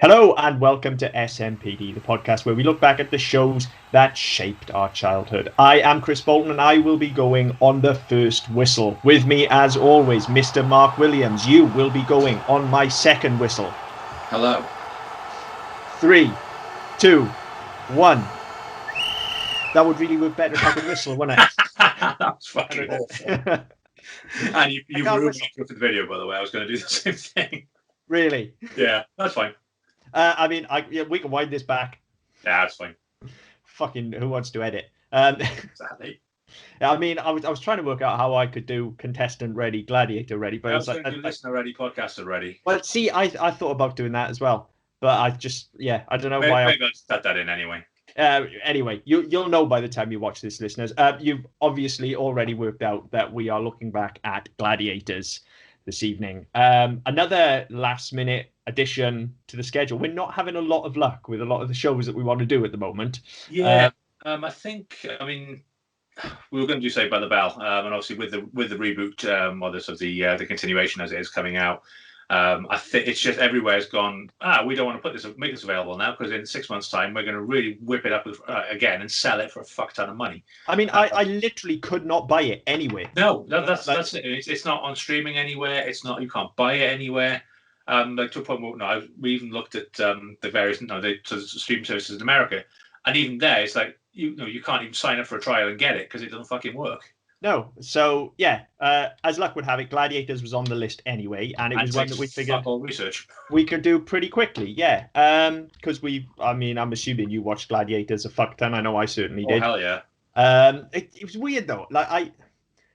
Hello and welcome to SMPD, the podcast where we look back at the shows that shaped our childhood. I am Chris Bolton and I will be going on the first whistle. With me, as always, Mr. Mark Williams. You will be going on my second whistle. Hello. 3, 2, 1. That would really work better if I could whistle, wouldn't it? That was fucking awful. And you ruined me for the video, by the way. I was going to do the same thing. Really? Yeah, that's fine. We can wind this back. Yeah, that's fine. Fucking who wants to edit? Exactly. I was trying to work out how I could do contestant ready, gladiator ready, but I was going to do listener ready, podcaster ready. Well, see, I thought about doing that as well, but I don't know why. Maybe I'll just cut that in anyway. Anyway, you'll know by the time you watch this, listeners. You've obviously already worked out that we are looking back at Gladiators this evening. Another last minute addition to the schedule. We're not having a lot of luck with a lot of the shows that we want to do at the moment. Yeah, we were going to do Saved by the Bell, and obviously with the reboot, or the continuation as it is coming out. I think it's just everywhere's gone. We don't want to make this available now because in 6 months' time we're going to really whip it up again and sell it for a fuck ton of money. I mean, I literally could not buy it anywhere. No, that's it. It's not on streaming anywhere. It's not. You can't buy it anywhere. Like to a point where we even looked at the various streaming services in America, and even there, it's like you can't even sign up for a trial and get it because it doesn't fucking work. No, so yeah, as luck would have it, Gladiators was on the list anyway, and it was one that we figured research we could do pretty quickly. Yeah, because I'm assuming you watched Gladiators a fuck ton. I know I certainly did. Oh hell yeah. It was weird though. Like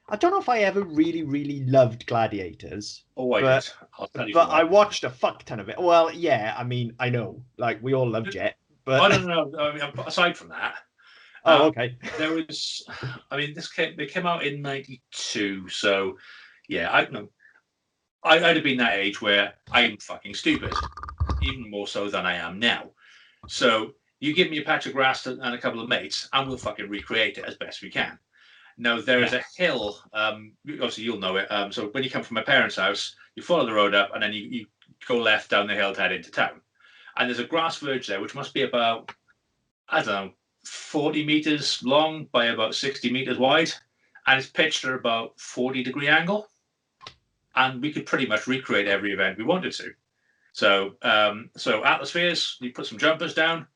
I don't know if I ever really, really loved Gladiators. Oh, I did. I'll tell you. But I watched a fuck ton of it. Well, yeah, I mean, I know, like we all love Jet, but no. I mean, aside from that. Oh, okay. There was, they came out in '92, so yeah, I'd have been that age where I'm fucking stupid, even more so than I am now. So you give me a patch of grass and a couple of mates, and we'll fucking recreate it as best we can. Now there is a hill, obviously you'll know it. So when you come from my parents' house, you follow the road up, and then you go left down the hill to head into town, and there's a grass verge there, which must be about, I don't know, 40 meters long by about 60 meters wide, and it's pitched at about 40-degree angle, and we could pretty much recreate every event we wanted to. So atmospheres, you put some jumpers down,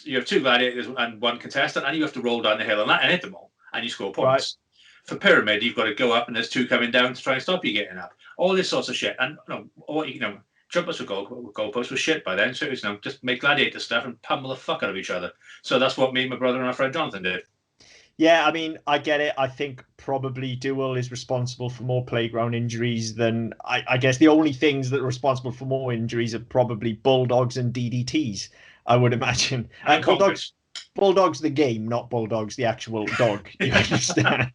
you have 2 gladiators and 1 contestant, and you have to roll down the hill and hit them all, and you score points. Right. For pyramid, you've got to go up, and there's 2 coming down to try and stop you getting up. All this sorts of shit, and jumpers with goalposts was shit by then, so just make gladiator stuff and pummel the fuck out of each other. So that's what me, my brother, and our friend Jonathan did. Yeah, I mean, I get it. I think probably Duel is responsible for more playground injuries than I guess the only things that are responsible for more injuries are probably bulldogs and DDTs, I would imagine. And Bulldogs the game, not Bulldogs the actual dog. You understand?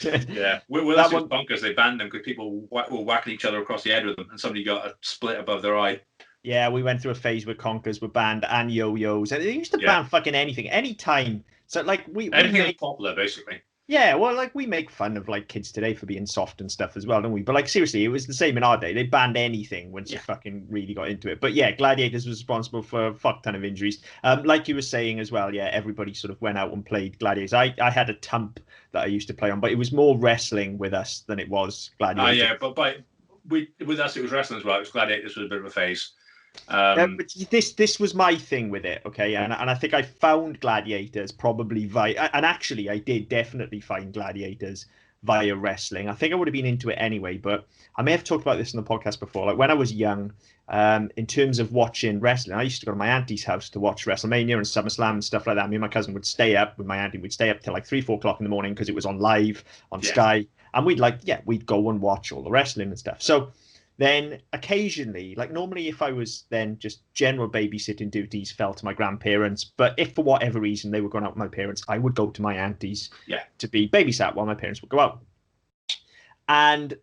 Yeah. Well, that's just bonkers. They banned them because people were whacking each other across the head with them, and somebody got a split above their eye. Yeah, we went through a phase where conkers were banned and yo-yos, and they used to ban fucking anything, anytime. So like anything that's popular, basically. Yeah, well, like we make fun of like kids today for being soft and stuff as well, don't we? But like seriously, it was the same in our day. They banned anything once you fucking really got into it. But yeah, Gladiators was responsible for a fuck ton of injuries. Like you were saying as well, yeah, everybody sort of went out and played Gladiators. I had a Tump that I used to play on, but it was more wrestling with us than it was Gladiators. Yeah, but with us it was wrestling as well. It was Gladiators was a bit of a phase. But this was my thing with it, okay, and I think I found Gladiators probably and actually I did definitely find Gladiators via wrestling. I think I would have been into it anyway, but I may have talked about this in the podcast before. Like when I was young, in terms of watching wrestling, I used to go to my auntie's house to watch WrestleMania and SummerSlam and stuff like that. Me and my cousin would stay up with my auntie. We'd stay up till like 3-4 o'clock in the morning because it was on live on Sky, and we'd go and watch all the wrestling and stuff. So then occasionally, like normally if I was then just general babysitting duties fell to my grandparents, but if for whatever reason they were going out with my parents, I would go to my auntie's to be babysat while my parents would go out. And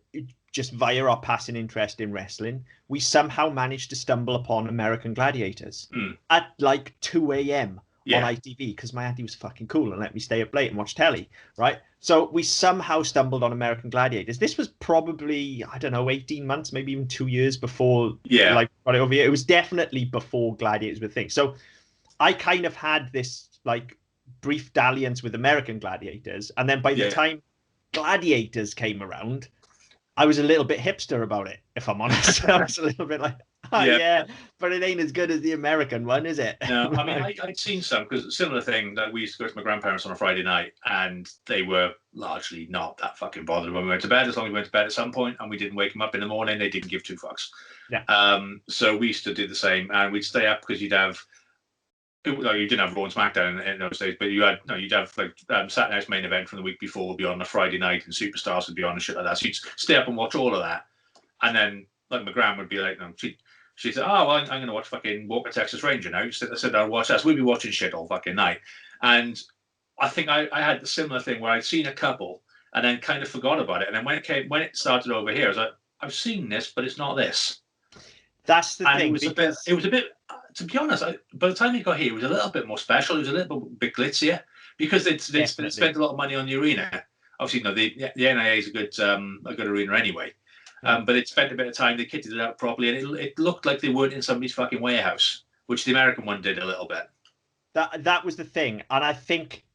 just via our passing interest in wrestling, we somehow managed to stumble upon American Gladiators at like 2 a.m. on Yeah. ITV because my auntie was fucking cool and let me stay up late and watch telly, right? So we somehow stumbled on American Gladiators. This was probably, I don't know, 18 months, maybe even 2 years before Yeah. like got it over here. It was definitely before Gladiators were a thing. So I kind of had this like brief dalliance with American Gladiators, and then by the Yeah. time Gladiators came around, I was a little bit hipster about it, if I'm honest. I was a little bit like, oh, Yeah. yeah, but it ain't as good as the American one, is it? No, I mean, I'd seen some because similar thing that we used to go to my grandparents on a Friday night, and they were largely not that fucking bothered when we went to bed, as long as we went to bed at some point and we didn't wake them up in the morning. They didn't give two fucks. Yeah. So we used to do the same, and we'd stay up because you'd have. No, you didn't have Raw and SmackDown in those days, but you'd have like Saturday night's main event from the week before would be on a Friday night, and Superstars would be on and shit like that. So you'd stay up and watch all of that, and then like my gran would be like, no, she said, oh, well, I'm going to watch fucking Walker Texas Ranger now. You sit down and watch us. We'd be watching shit all fucking night. And I think I had the similar thing where I'd seen a couple and then kind of forgot about it. And then when it started over here, I was like, I've seen this, but it's not this. That's the and thing. It was a bit, to be honest, by the time it got here, it was a little bit more special. It was a little bit glitzier because they'd spent a lot of money on the arena. Obviously, no, the NIA is a good arena anyway. But it spent a bit of time, they kitted it out properly, and it looked like they weren't in somebody's fucking warehouse, which the American one did a little bit. That was the thing. And I think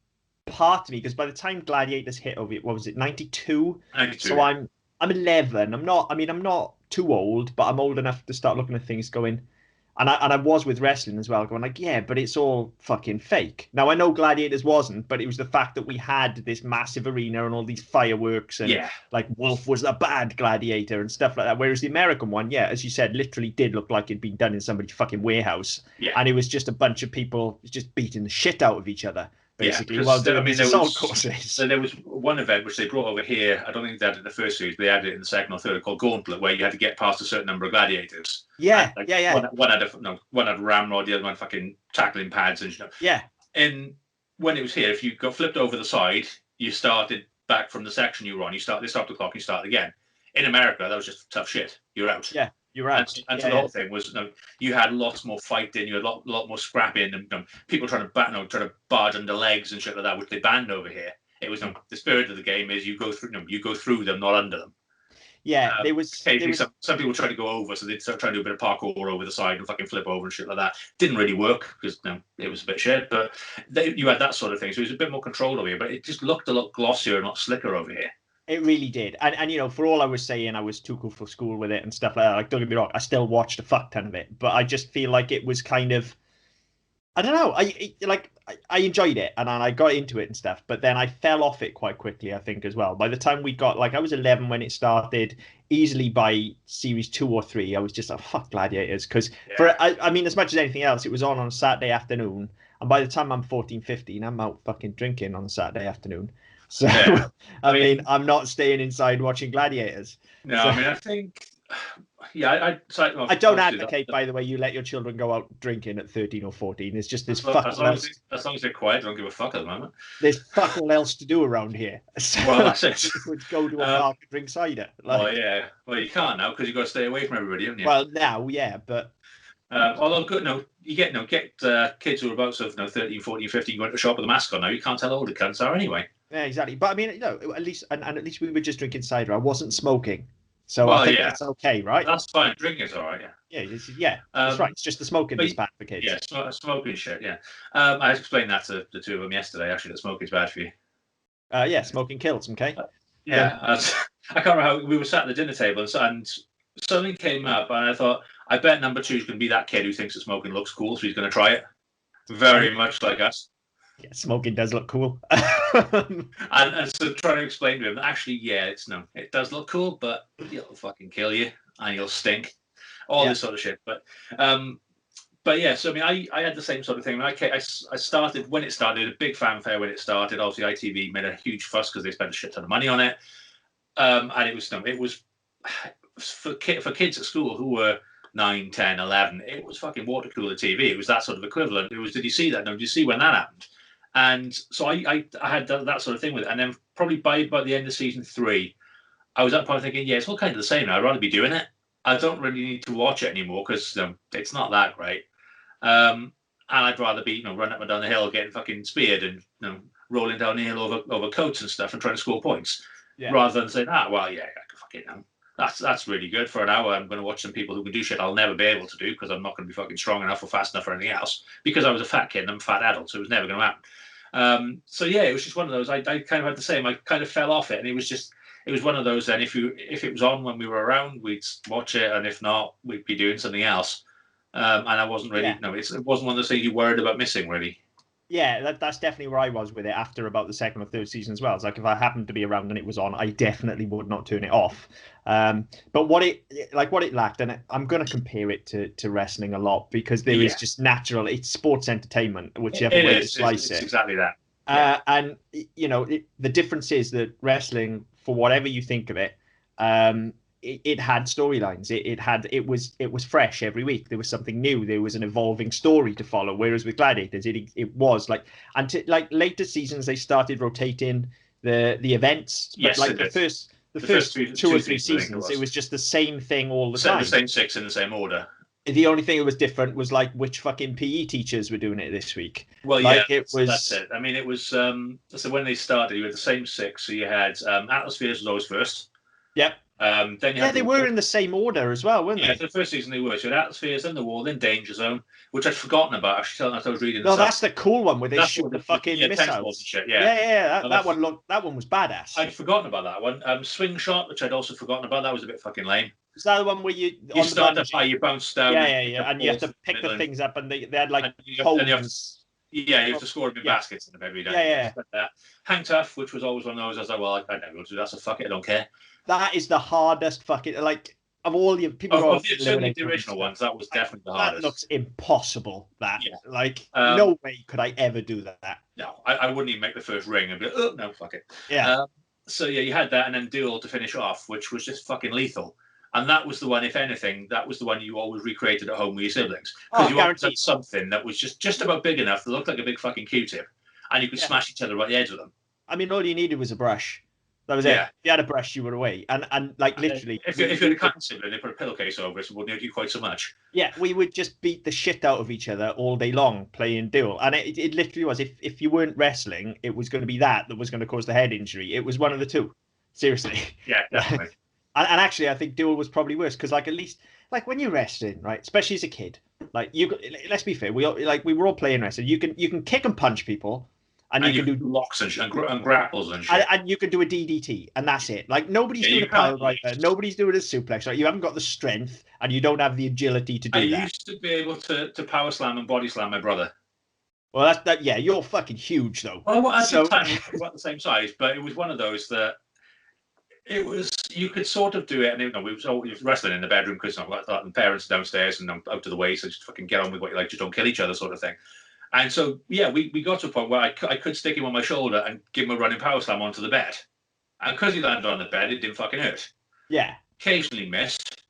part of me, because by the time Gladiators hit over, what was it, 92? 92. So I'm 11. I'm not too old, but I'm old enough to start looking at things going, and I was with wrestling as well, going like, yeah, but it's all fucking fake. Now I know Gladiators wasn't, but it was the fact that we had this massive arena and all these fireworks, and like Wolf was a bad gladiator and stuff like that. Whereas the American one, yeah, as you said, literally did look like it'd been done in somebody's fucking warehouse, and it was just a bunch of people just beating the shit out of each other, basically, while doing these assault courses. So there was one event which they brought over here. I don't think they had it in the first series, but they had it in the second or third, called Gauntlet, where you had to get past a certain number of gladiators. Yeah. One had a ramrod, the other one fucking tackling pads and shit. Yeah. And when it was here, if you got flipped over the side, you started back from the section you were on. They stopped the clock, you start again. In America, that was just tough shit. You're out. Yeah. You're out. And so the whole thing was, you had lots more fighting, you had a lot more scrapping, and people trying to barge under legs and shit like that, which they banned over here. It was the spirit of the game is you go through them, not under them. Yeah, there was some people tried to go over, so they'd start trying to do a bit of parkour over the side and fucking flip over and shit like that. Didn't really work because it was a bit shit, but you had that sort of thing, so it was a bit more controlled over here, but it just looked a lot glossier and a lot slicker over here. It really did. And for all I was saying, I was too cool for school with it and stuff like that. Like, don't get me wrong, I still watched a fuck ton of it, but I just feel like it was kind of, I don't know, I enjoyed it and I got into it and stuff, but then I fell off it quite quickly, I think, as well. By the time we got, I was 11 when it started, easily by series 2 or 3, I was just like, fuck Gladiators. Because as much as anything else, it was on a Saturday afternoon. And by the time I'm 14, 15, I'm out fucking drinking on a Saturday afternoon. So, I mean, I'm not staying inside watching Gladiators. No, so, I think, I don't advocate, by the way, you let your children go out drinking at 13 or 14. It's just there's as long as they're quiet, I don't give a fuck at the moment. There's fuck all else to do around here. So well, that's it. Would go to a park and drink cider. Well, you can't now because you've got to stay away from everybody, haven't you? Well, now, yeah, but although good, you get kids who are about 13, 14, 15 going to shop with a mask on now. You can't tell how old the cunts are anyway. Yeah, exactly. But I mean, at least we were just drinking cider. I wasn't smoking, so I think that's okay, right? That's fine. Drinking's all right. Yeah. That's right. It's just the smoking that's bad for kids. Yeah, smoking shit. Yeah. I explained that to the two of them yesterday. Actually, that smoking's bad for you. Yeah, smoking kills. Okay. I can't remember how we were sat at the dinner table and something came up, and I thought, I bet number 2 is going to be that kid who thinks that smoking looks cool, so he's going to try it. Very much like us. Yeah, smoking does look cool. and so trying to explain to him, actually, it does look cool, but it'll fucking kill you and you'll stink. All this sort of shit. But yeah, so I had the same sort of thing. I started when it started, a big fanfare when it started. Obviously, ITV made a huge fuss because they spent a shit ton of money on it. And it was for kids at school who were 9, 10, 11, it was fucking water cooler TV. It was that sort of equivalent. It was, did you see that? No, did you see when that happened? And so I had that sort of thing with it. And then probably by the end of season 3, I was at the point thinking, it's all kind of the same now. I'd rather be doing it. I don't really need to watch it anymore because it's not that great. And And I'd rather be, running up and down the hill, getting fucking speared and, rolling down the hill over coats and stuff and trying to score points, rather than saying, well, yeah, I can fucking, that's really good for an hour. I'm going to watch some people who can do shit I'll never be able to do because I'm not going to be fucking strong enough or fast enough or anything else because I was a fat kid and I'm a fat adult, so it was never going to happen. So yeah, it was just one of those. I kind of had the same. I kind of fell off it, and it was one of those. Then if it was on when we were around, we'd watch it, and if not, we'd be doing something else. And I wasn't really. Yeah. No, it wasn't one of those things you worried about missing, really. Yeah, that's definitely where I was with it after about the second or third season as well. It's like if I happened to be around and it was on, I definitely would not turn it off. But what it lacked, and I'm going to compare it to wrestling a lot because there is just natural. It's sports entertainment, whichever way you slice it. It's exactly that. And the difference is that wrestling, for whatever you think of it, it had storylines. It was fresh every week. There was something new. There was an evolving story to follow. Whereas with Gladiators, it was like later seasons they started rotating the events. Yes, but like the first two or three seasons, it was just the same thing all the time. The same six in the same order. The only thing that was different was like which fucking PE teachers were doing it this week. Well, that's it. I mean, it was so when they started, you had the same six. So you had Atmospheres was always first. Yep. Then they were in the same order as well, weren't they? Yeah, the first season they were. So you had Atmospheres, then The Wall, then Danger Zone, which I'd forgotten about. Actually, I was reading. No, that's the cool one where they shoot the fucking missiles. Shit, that one was badass. I'd forgotten about that one. Swing Shot, which I'd also forgotten about. That was a bit fucking lame. Is that the one where you start up high, you bounce down? Yeah, and you have to pick the things up, and they had like holes. You have to score a big baskets in them every day. Yeah. Hang Tough, which was always one of those. I was like, well, I never will do that, so fuck it, I don't care. That is the hardest fucking, like, of all the people. Certainly the original ones, that was definitely the hardest. That looks impossible. No way could I ever do that. No, I wouldn't even make the first ring and be like, oh no, fuck it. Yeah. So you had that, and then Duel to finish off, which was just fucking lethal. And that was the one, if anything, that was the one you always recreated at home with your siblings. Because you always had something that was just about big enough that looked like a big fucking Q-tip. And you could smash each other right the edge of them. I mean, all you needed was a brush. That was it. If you had a brush, you were away. And like literally. If you had a kind sibling, they put a pillowcase over it, so it wouldn't hurt you quite so much. Yeah, we would just beat the shit out of each other all day long playing Duel. And it literally was, if you weren't wrestling, it was going to be that was going to cause the head injury. It was one of the two. Seriously. Yeah, definitely. And actually, I think Duel was probably worse because, like, at least, like, when you're wrestling, right, especially as a kid, like, let's be fair, we were all playing wrestling. You can kick and punch people, and you can do locks and grapples and shit. And you can do a DDT, and that's it. Like, nobody's doing a pile driver, nobody's doing a suplex. Right? You haven't got the strength, and you don't have the agility to do that. I used to be able to power slam and body slam my brother. Well, yeah, you're fucking huge though. Well, at the time we were about the same size, but it was one of those that. It was, you could sort of do it, and we was wrestling in the bedroom because the parents downstairs and I'm out of the way, so just fucking get on with what you like, just don't kill each other, sort of thing. And so, we got to a point where I could stick him on my shoulder and give him a running power slam onto the bed. And because he landed on the bed, it didn't fucking hurt. Yeah. Occasionally missed,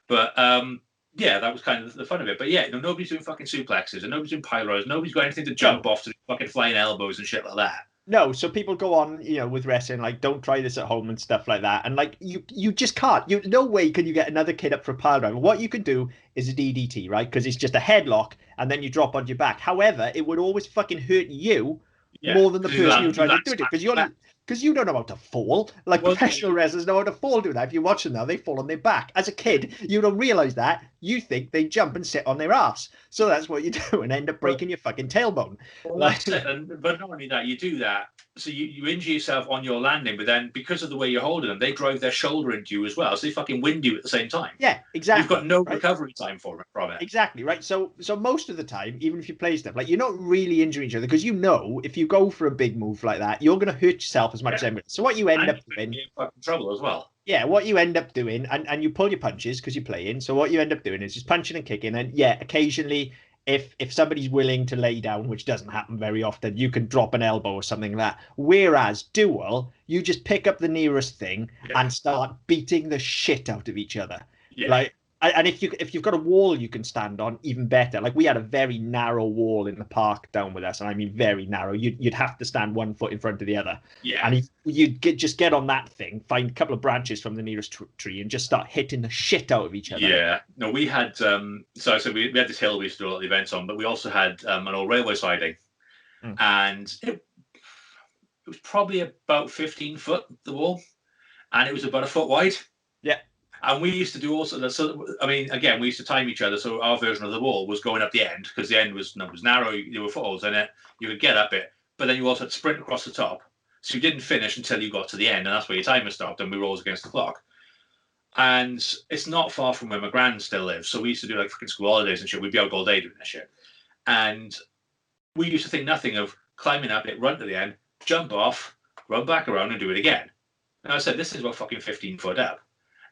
but that was kind of the fun of it. But nobody's doing fucking suplexes, and nobody's doing pyros, nobody's got anything to jump off to do fucking flying elbows and shit like that. No, so people go on, with wrestling, like, don't try this at home and stuff like that. And, like, you just can't. No way can you get another kid up for a pile driver. What you can do is a DDT, right? Because it's just a headlock, and then you drop on your back. However, it would always fucking hurt you more than the person who tried to do it. Because you don't know how to fall. Like, professional wrestlers know how to fall, do that. If you watch them now, they fall on their back. As a kid, you don't realise that. You think they jump and sit on their ass. So that's what you do and end up breaking your fucking tailbone. Well, that's it. But not only that, you do that. So you injure yourself on your landing, but then because of the way you're holding them, they drive their shoulder into you as well. So they fucking wind you at the same time. Yeah, exactly. You've got no recovery time from it. Exactly, right? So most of the time, even if you play stuff, like, you're not really injuring each other because if you go for a big move like that, you're going to hurt yourself as much as everybody. So what you end up doing... You're in fucking trouble as well. Yeah, what you end up doing, and you pull your punches because you're playing, so what you end up doing is just punching and kicking, and occasionally, if somebody's willing to lay down, which doesn't happen very often, you can drop an elbow or something like that. Whereas Duel, you just pick up the nearest thing and start beating the shit out of each other. Yeah. And if you've got a wall you can stand on, even better. Like we had a very narrow wall in the park down with us, and I mean very narrow. You'd have to stand 1 foot in front of the other. Yeah. And you'd just get on that thing, find a couple of branches from the nearest tree, and just start hitting the shit out of each other. Yeah. No, we had so we had this hill we used to do a lot of events on, but we also had an old railway siding, and it was probably about 15 foot the wall, and it was about a foot wide. Yeah. And we used to do also. So I mean, again, we used to time each other. So our version of the wall was going up the end because the end was narrow. There were footholds in it. You could get up it, but then you also had to sprint across the top. So you didn't finish until you got to the end, and that's where your timer stopped. And we were always against the clock. And it's not far from where my gran still lives. So we used to do like fucking school holidays and shit. We'd be out all day doing this shit. And we used to think nothing of climbing up it, run to the end, jump off, run back around, and do it again. And I said, this is about fucking 15 foot up.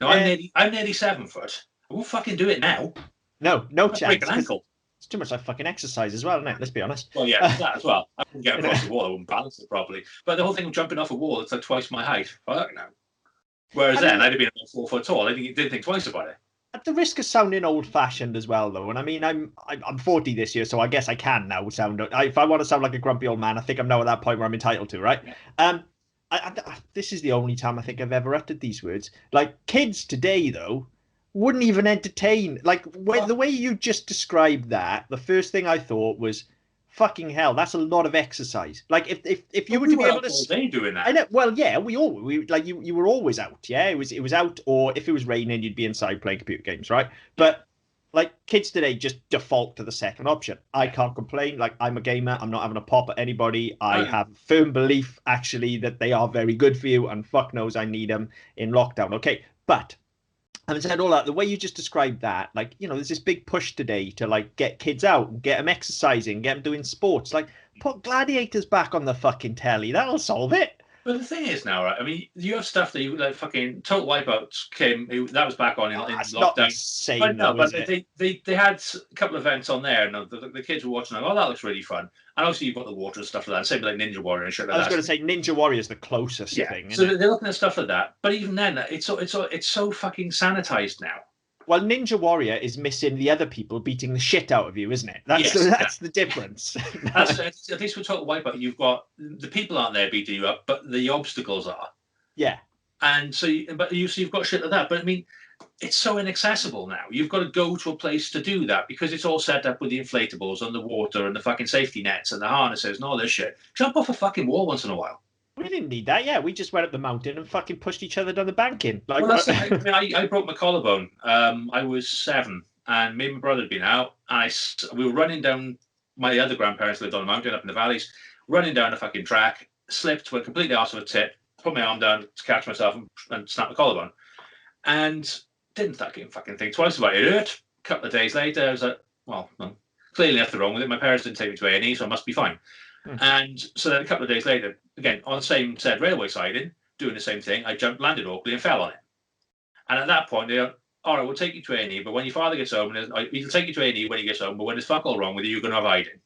Now I'm nearly 7 foot. I won't fucking do it now. No chance. Break an ankle. It's too much like fucking exercise as well, isn't it? Let's be honest. Well, yeah, that as well. I wouldn't get across the wall. I wouldn't balance it properly. But the whole thing of jumping off a wall, it's like twice my height. Fuck no. Whereas then I'd have been about 4 foot tall. I didn't think twice about it. At the risk of sounding old-fashioned as well, though, and I mean, I'm 40 this year, so I guess I can now sound. If I want to sound like a grumpy old man, I think I'm now at that point where I'm entitled to, right? Yeah. This is the only time I think I've ever uttered these words. Like kids today, though, wouldn't even entertain. Like the way you just described that, the first thing I thought was, fucking hell, that's a lot of exercise. Like if you were to be able to all day doing that. I know. Well, yeah, we like you were always out. Yeah, it was out, or if it was raining, you'd be inside playing computer games, right? But like kids today just default to the second option. I can't complain. Like I'm a gamer. I'm not having a pop at anybody. I have firm belief actually that they are very good for you, and fuck knows I need them in lockdown. Okay, but having said all that, the way you just described that, like, you know, there's this big push today to like get kids out and get them exercising, get them doing sports. Like, put Gladiators back on the fucking telly. That'll solve it. But the thing is now, right? I mean, you have stuff that you like fucking Total Wipeout came. That was back on in lockdown. Not the same, but no, though, but they had a couple of events on there, and the kids were watching. Like, oh, that looks really fun. And obviously you've got the water and stuff like that. Same like Ninja Warrior and shit like that. I was going to say Ninja Warrior is the closest thing. So they're looking at stuff like that. But even then, it's so fucking sanitized now. Well, Ninja Warrior is missing the other people beating the shit out of you, isn't it? That's the difference. At least with Total Wipeout, you've got the people aren't there beating you up, but the obstacles are. Yeah. And so, you've got shit like that. But I mean, it's so inaccessible now. You've got to go to a place to do that because it's all set up with the inflatables and the water and the fucking safety nets and the harnesses and all this shit. Jump off a fucking wall once in a while. We didn't need that. Yeah, we just went up the mountain and fucking pushed each other down the banking. Like, well, I broke my collarbone. I was 7, and me and my brother had been out. And we were running down. My other grandparents lived on a mountain up in the valleys. Running down a fucking track, slipped, went completely out of a tip. Put my arm down to catch myself and snap my collarbone. And didn't fucking think twice about it. It hurt. A couple of days later, I was like, well, clearly nothing wrong with it. My parents didn't take me to A&E, so I must be fine. And so then a couple of days later, again, on the same said railway siding, doing the same thing, I landed awkwardly and fell on it. And at that point, they go, all right, we'll take you to A&E, but when your father gets home, he'll take you to A&E when he gets home, but when there's fuck all wrong with you, you're going to have hiding.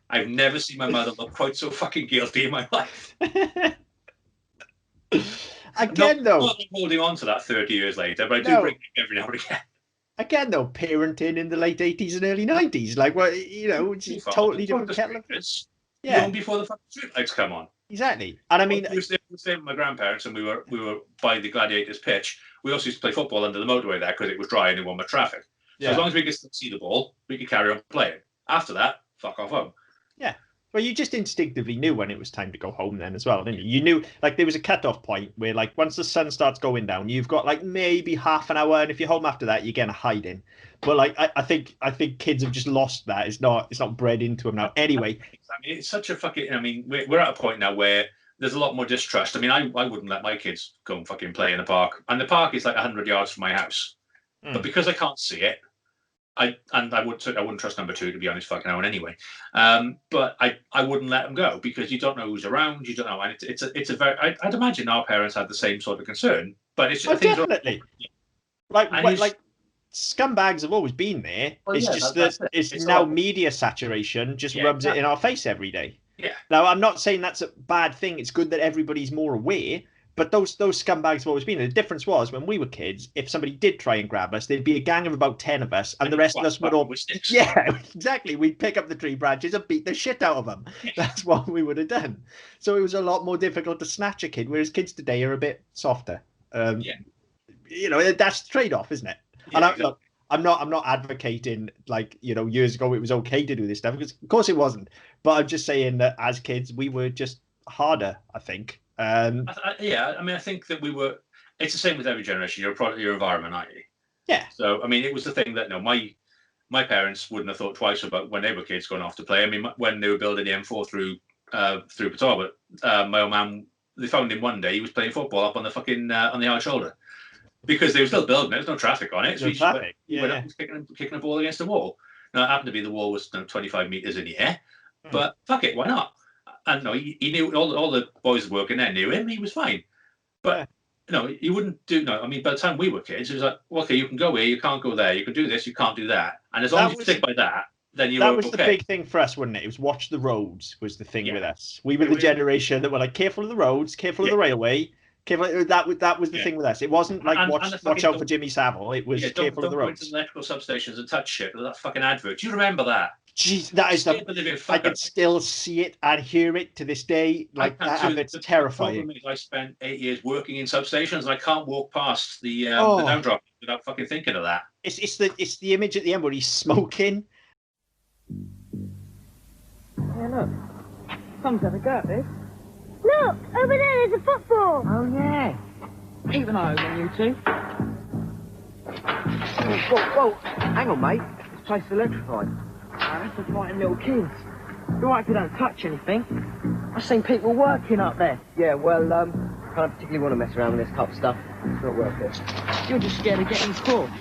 I've never seen my mother look quite so fucking guilty in my life. Again, though. I'm holding on to that 30 years later, but I do bring it every now and again. Again, though, parenting in the late 80s and early 90s, like, well, you know, it's totally different kettle of fish. Yeah, long before the fucking street lights come on. Exactly, and I mean, we were staying with my grandparents, and we were by the Gladiators pitch. We also used to play football under the motorway there because it was dry and it wasn't much traffic. So as long as we could see the ball, we could carry on playing. After that, fuck off home. Yeah. Well, you just instinctively knew when it was time to go home then as well, didn't you? You knew, like, there was a cut-off point where, like, once the sun starts going down, you've got, like, maybe half an hour, and if you're home after that, you're going to hide in. But, like, I think kids have just lost that. It's not bred into them now. Anyway. I mean, it's such a fucking... I mean, we're at a point now where there's a lot more distrust. I mean, I wouldn't let my kids go and fucking play in the park. And the park is, like, 100 yards from my house. But because I can't see it, I wouldn't trust number 2 to be honest, fucking Owen anyway. But I wouldn't let them go because you don't know who's around, you don't know, and it's a very. I'd imagine our parents had the same sort of concern, but it's definitely like scumbags have always been there. Well, it's just that it's now media saturation just rubs it in our face every day. Yeah. Now I'm not saying that's a bad thing. It's good that everybody's more aware, But those scumbags have always been. And the difference was when we were kids, if somebody did try and grab us, there'd be a gang of about 10 of us, and the rest of us would all. Yeah, exactly. We'd pick up the tree branches and beat the shit out of them. That's what we would have done. So it was a lot more difficult to snatch a kid, whereas kids today are a bit softer. Yeah. You know, that's the trade-off, isn't it? Yeah, And exactly. look, I'm not advocating like, you know, years ago it was okay to do this stuff, because of course it wasn't. But I'm just saying that as kids we were just harder, I think. Yeah, I mean, I think that we were. It's the same with every generation. You're a product of your environment, aren't you? Yeah. So I mean, it was the thing that my parents wouldn't have thought twice about when they were kids going off to play. I mean, when they were building the M4 through Port, my old man, they found him one day. He was playing football up on the fucking on the hard shoulder because they were still building it. There's no traffic on it. So No traffic. He went up kicking a ball against the wall. Now it happened to be the wall was 25 meters in the air, but fuck it, why not? And no, he knew all the boys working there knew him. He was fine, but you wouldn't do. No, I mean, by the time we were kids, it was like, well, okay, you can go here, you can't go there, you can do this, you can't do that, and as long as you stick by that, then that was okay. The big thing for us, wasn't it? It was watch the roads was the thing with us. We were the generation that were like careful of the roads, careful of the railway. Careful, that was the thing with us. It wasn't like watch out for Jimmy Savile. It was careful of the roads. Don't go into electrical substations and touch shit with that fucking advert. Do you remember that? Jeez, that is I can still see it and hear it to this day. Like that advert's terrifying. The problem is I spent 8 years working in substations and I can't walk past the down drop without fucking thinking of that. It's the image at the end where he's smoking. Yeah, look. Someone's had a go at this. Look, over there, there's a football. Oh, yeah. Keep an eye on you two. Whoa. Hang on, mate. This place is electrified. That's for fighting little kids. You're right if you don't touch anything. I've seen people working up there. Yeah, well, I don't particularly want to mess around with this type of stuff. It's not worth it. You're just scared of getting caught.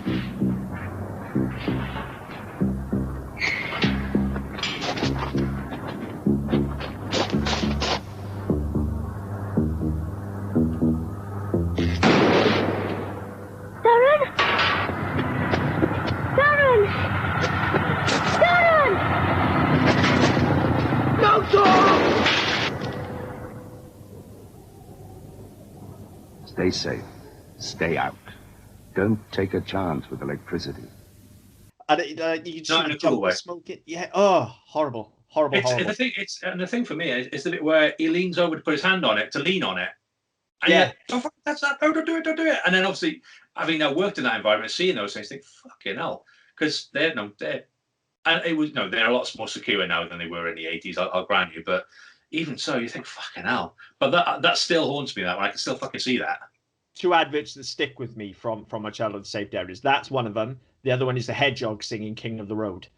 Stay safe. Stay out. Don't take a chance with electricity. And you just smoke it. Yeah. Oh, horrible. And the thing for me is the bit where he leans over to put his hand on it, to lean on it. And that's not. Don't do it. And then obviously, having now worked in that environment, seeing those things, think fucking hell, because they're and it was they're a lot more secure now than they were in the 80s. I'll grant you, but even so, you think fucking hell. But that still haunts me. That one, I can still fucking see that. Two adverts that stick with me from my childhood saved areas. That's one of them. The other one is the hedgehog singing "King of the Road."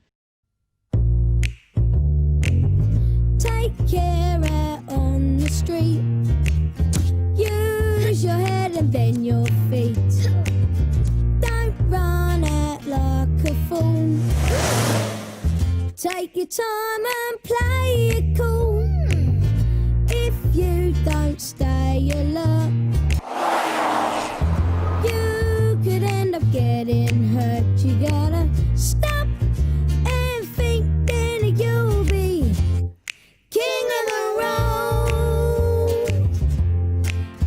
Take care out on the street. Use your head and then your feet. Don't run out like a fool. Take your time and play it cool. If you don't stay alert, you could end up getting hurt. You gotta stop and think, then you'll be king of the road.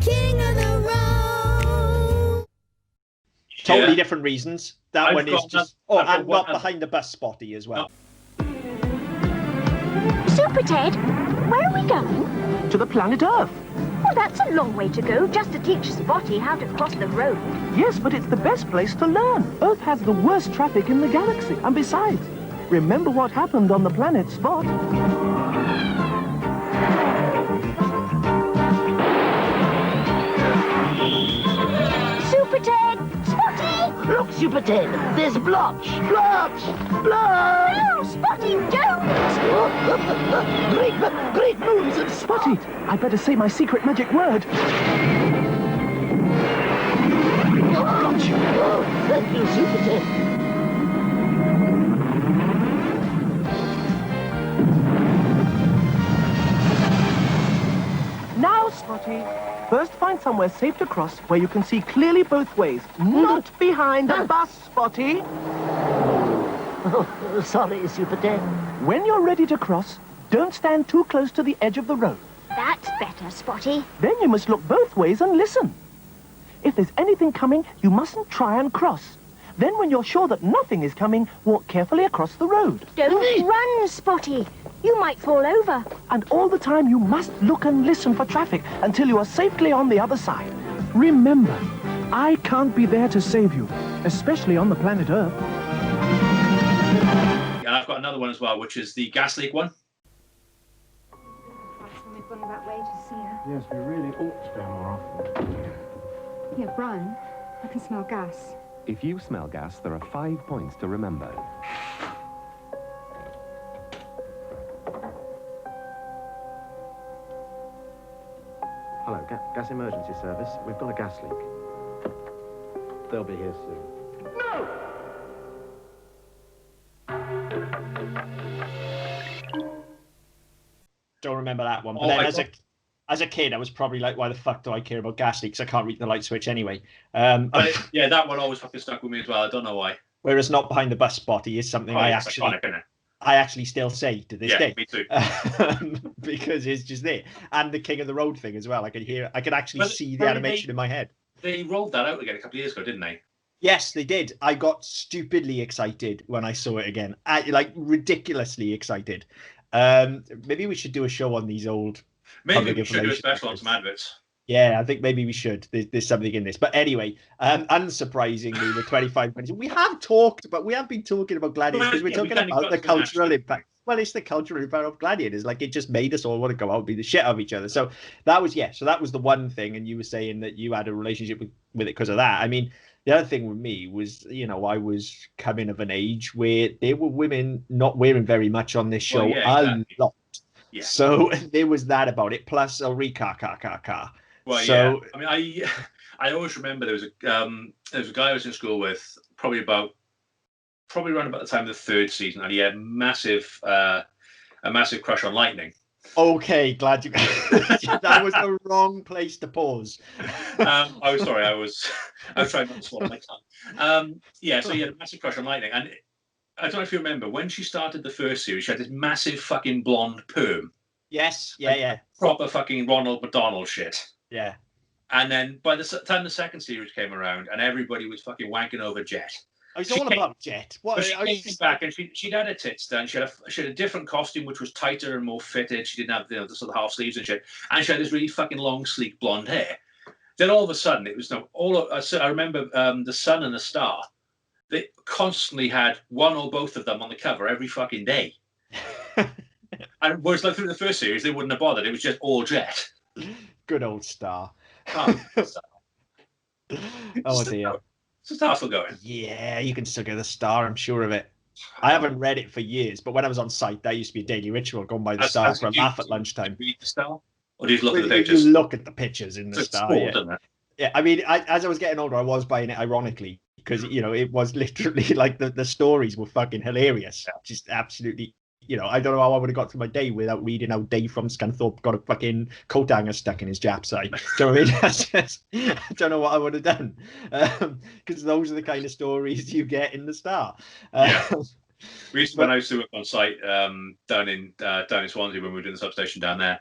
King of the road. Totally different reasons. That one is just and not behind the bus spotty as well. Super Ted, where are we going? To the planet Earth. Well, that's a long way to go just to teach Spotty how to cross the road. Yes, but it's the best place to learn. Earth has the worst traffic in the galaxy. And besides, remember what happened on the planet Spot? Super Ted! Spotty! Look, Super Ted, there's Blotch! Blotch! Blotch! No, Spotty, don't! Great moves of Spotty! I better say my secret magic word. Gotcha! Oh, thank you, Super Ted. Now, Spotty, first find somewhere safe to cross where you can see clearly both ways. Not behind a bus, Spotty. Oh, sorry, Super Ted. When you're ready to cross, don't stand too close to the edge of the road. That's better, Spotty. Then you must look both ways and listen. If there's anything coming, you mustn't try and cross. Then when you're sure that nothing is coming, walk carefully across the road. Don't run, Spotty. You might fall over. And all the time you must look and listen for traffic until you are safely on the other side. Remember, I can't be there to save you, especially on the planet Earth. And I've got another one as well, which is the gas leak one. We've gone that way to see her. Yes, we really ought to go more often. Yeah, Brian, I can smell gas. If you smell gas, there are 5 points to remember. Hello, gas emergency service. We've got a gas leak. They'll be here soon. No! Don't remember that one. But Oh, then as a kid, I was probably like, why the fuck do I care about gas leaks? I can't read the light switch anyway. Yeah, that one always fucking stuck with me as well. I don't know why. Whereas not behind the bus, Spotty, is something I actually still say to this day. Me too. Because it's just there. And the King of the Road thing as well. I could actually see the animation in my head. They rolled that out again a couple of years ago, didn't they? Yes, they did. I got stupidly excited when I saw it again. Like ridiculously excited. Maybe we should do a show on these old. Maybe we should do a special on some adverts. Yeah, I think maybe we should. There's something in this. But anyway, unsurprisingly, the 25 minutes. We have been talking about Gladiators because we're talking about the cultural impact. Well, it's the cultural impact of Gladiators. Like, it just made us all want to go out and be the shit of each other. So that was the one thing. And you were saying that you had a relationship with it because of that. I mean, the other thing with me was, I was coming of an age where there were women not wearing very much on this show a lot. Yeah. So there was that about it. Plus, a car. Well, so, yeah. I mean, I always remember there was a guy I was in school with probably around about the time of the third season, and he had a massive crush on Lightning. Okay, glad you. That was the wrong place to pause. Oh, sorry, I was trying not to swallow my tongue. Yeah, so he had a massive crush on Lightning, and I don't know if you remember when she started the first series, she had this massive fucking blonde perm. Yes, yeah. Proper fucking Ronald McDonald shit. Yeah. And then by the time the second series came around, and everybody was fucking wanking over Jet. Oh, it's all about Jet. What? She came back and she'd had her tits done. She had a different costume which was tighter and more fitted. She didn't have the sort of half sleeves and shit. And she had this really fucking long, sleek blonde hair. Then all of a sudden, it was I remember the Sun and the Star. They constantly had one or both of them on the cover every fucking day. And whereas like through the first series, they wouldn't have bothered. It was just all Jet. Good old Star. Oh dear. Is the Star still going? Yeah, you can still get the Star. I'm sure of it. I haven't read it for years, but when I was on site, that used to be a daily ritual, going by the Star for a laugh at lunchtime. Read the Star, or do you look at the pictures? You look at the pictures in the Star. Sport, isn't it? Yeah, I mean, as I was getting older, I was buying it ironically because it was literally like the stories were fucking hilarious. Yeah. Just absolutely. I don't know how I would have got through my day without reading how Dave from Scunthorpe got a fucking coat hanger stuck in his Jap side. Do you know what I mean? I don't know what I would have done. Because those are the kind of stories you get in the Star. When I used to work on site down in Swansea when we were doing the substation down there,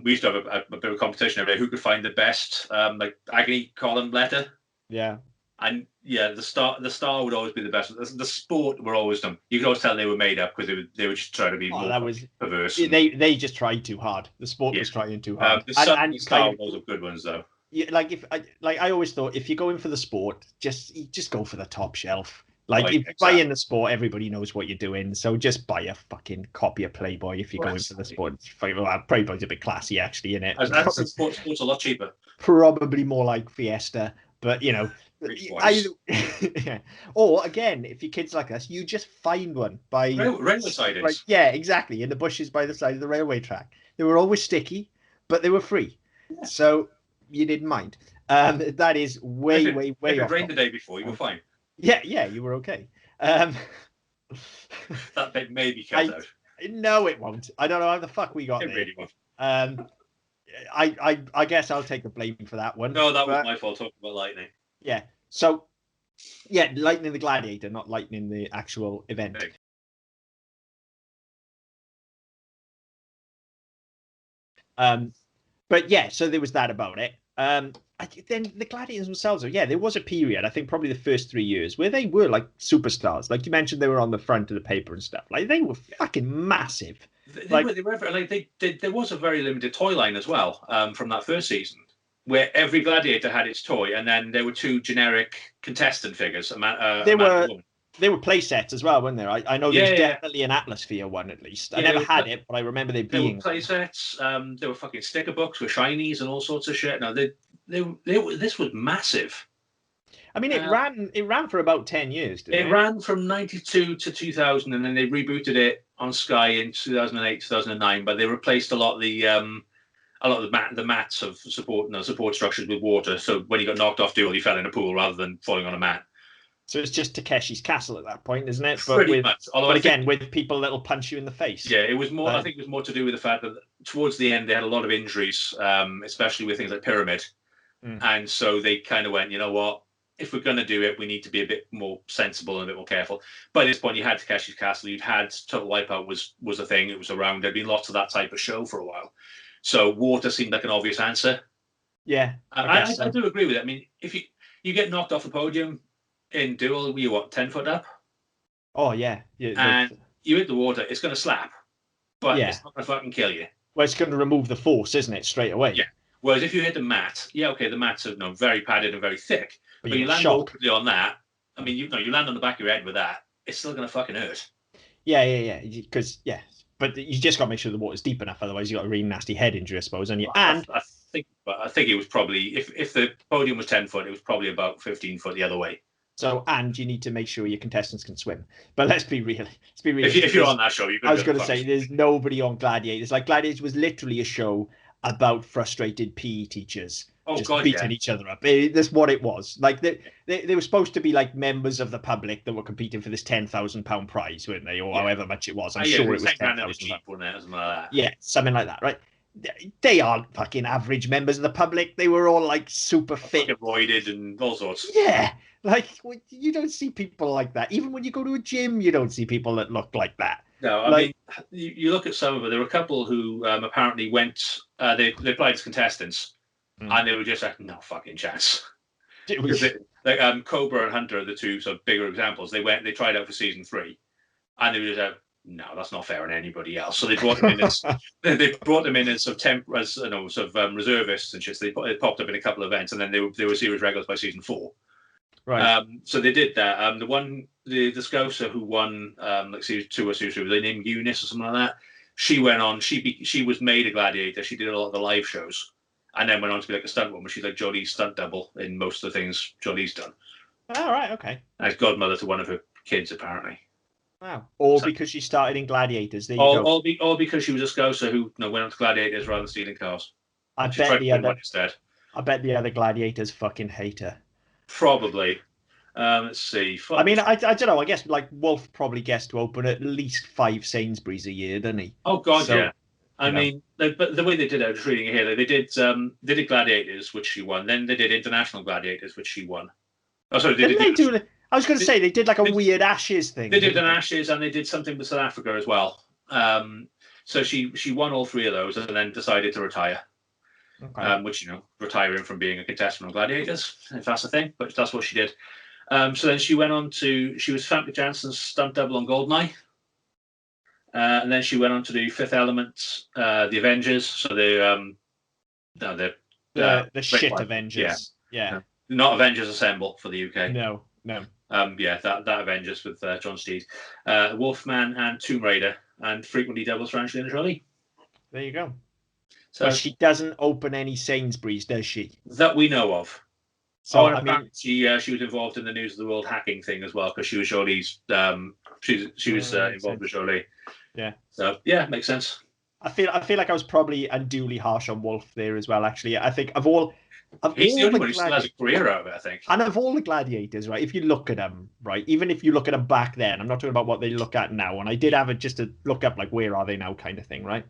we used to have a bit of a competition every day who could find the best agony column letter. Yeah. And yeah, the star would always be the best. The sport were always them. You could always tell they were made up because they were just trying to be more perverse. They just tried too hard. The sport was trying too hard. The Sun and Star were those good ones though. Yeah, I always thought if you're going for the sport, just go for the top shelf. If you buy in the sport, everybody knows what you're doing. So just buy a fucking copy of Playboy if you're going for the sport. Playboy's a bit classy actually, isn't it? Sport's a lot cheaper. Probably more like Fiesta, but yeah. Or again, if your kid's like us, you just find one by railway sidings. Yeah, exactly. In the bushes by the side of the railway track. They were always sticky, but they were free. Yeah. So you didn't mind. That is way off. If it rained the day before, you were fine. Yeah, you were okay. That bit may be cut out. No, it won't. I don't know how the fuck we got there. It really won't. I guess I'll take the blame for that one. No, that was my fault talking about Lightning. Yeah. So, yeah, Lightning the Gladiator, not Lightning the actual event. But yeah, so there was that about it. Then the Gladiators themselves, yeah, there was a period, I think probably the first 3 years, where they were like superstars. Like you mentioned, they were on the front of the paper and stuff. Like they were fucking massive. There was a very limited toy line as well from that first season, where every gladiator had its toy, and then there were 2 generic contestant figures. They were play sets as well, weren't there? I know there's definitely an Atmosphere one at least. I never had it, but I remember there being. There were play sets. There were fucking sticker books with shinies and all sorts of shit. No, this was massive. I mean, it ran for about 10 years. Didn't it? It ran from 92 to 2000, and then they rebooted it on Sky in 2008, 2009. But they replaced a lot of the mats of support structures with water. So when you got knocked off duel, you fell in a pool rather than falling on a mat. So it's just Takeshi's Castle at that point, isn't it? Pretty much. But again, with people that'll punch you in the face. Yeah, it was more. I think it was more to do with the fact that towards the end they had a lot of injuries, especially with things like Pyramid, and so they kind of went, you know what? If we're going to do it, we need to be a bit more sensible and a bit more careful. By this point, you had Takeshi's Castle. You'd had Total Wipeout was a thing. It was around. There'd been lots of that type of show for a while. So water seemed like an obvious answer. Yeah, I do agree with it. I mean, if you get knocked off the podium in duel, you what, 10 foot up? Oh yeah, and you hit the water, it's going to slap, but it's not going to fucking kill you. Well, it's going to remove the force, isn't it, straight away? Yeah. Whereas if you hit the mat, the mats are very padded and very thick, but you land awkwardly on that. I mean, you land on the back of your head with that, it's still going to fucking hurt. Yeah. Because but you just got to make sure the water's deep enough, otherwise you got a really nasty head injury, I suppose. I think it was probably if the podium was 10 foot, it was probably about 15 foot the other way. So, and you need to make sure your contestants can swim. But let's be real. If you're on that show, I was going to say, there's nobody on Gladiators. Like, Gladiators was literally a show about frustrated PE teachers beating each other up. That's what it was. Like, they were supposed to be like members of the public that were competing for this £10,000 prize, weren't they? Or however much it was. I'm sure it was £10,000. Yeah, something like that, right? They aren't fucking average members of the public. They were all like super fit, roided and all sorts. Yeah, like you don't see people like that. Even when you go to a gym, you don't see people that look like that. No, I mean, you look at some of them. There were a couple who apparently went. They applied as contestants, and they were just like, no fucking chance. Cobra and Hunter are the two sort of bigger examples. They tried out for season 3, and they were just like, no, that's not fair on anybody else. So they brought them in as reservists and shit. So they popped up in a couple of events, and then they were series regulars by season 4. Right. So they did that. The Scouser who won series 2 or series 3, they named Eunice or something like that. She went on. She was made a gladiator. She did a lot of the live shows, and then went on to be like a stunt woman. She's like Jolie's stunt double in most of the things Jolie's done. Oh, right, okay. As godmother to one of her kids, apparently. Wow. Or because she started in Gladiators. There you go. Or because she was a Scouser who went on to Gladiators rather than stealing cars. I bet the other Gladiators fucking hate her. Probably. Let's see. I mean, I don't know. I guess like Wolf probably gets to open at least 5 Sainsbury's a year, doesn't he? Oh God, yeah. I mean, but the way they did it, I was reading it here. They did Gladiators, which she won. Then they did International Gladiators, which she won. Oh, sorry, I was going to say they did like a weird Ashes thing. They did an Ashes, and they did something with South Africa as well. So she won all 3 of those, and then decided to retire. Okay. Which retiring from being a contestant on Gladiators, if that's the thing, but that's what she did. So then she went on she was Famke Janssen's stunt double on Goldeneye, and then she went on to do Fifth Element, the Avengers. So the shit Avengers. Yeah. Not Avengers Assemble for the UK. No. That Avengers with John Steed, Wolfman, and Tomb Raider, and frequently doubles for Angelina Jolie. There you go. So but she doesn't open any Sainsbury's, does she? That we know of. So I mean, she was involved in the News of the World hacking thing as well, because she was Jolie's. She was involved with Jolie. Yeah. So yeah, makes sense. I feel like I was probably unduly harsh on Wolf there as well. Actually, I think he's the only one who still has a career out of it, I think. And of all the Gladiators, right, if you look at them, right, even if you look at them back then, I'm not talking about what they look at now, and I did have just to look up, like, where are they now kind of thing, right?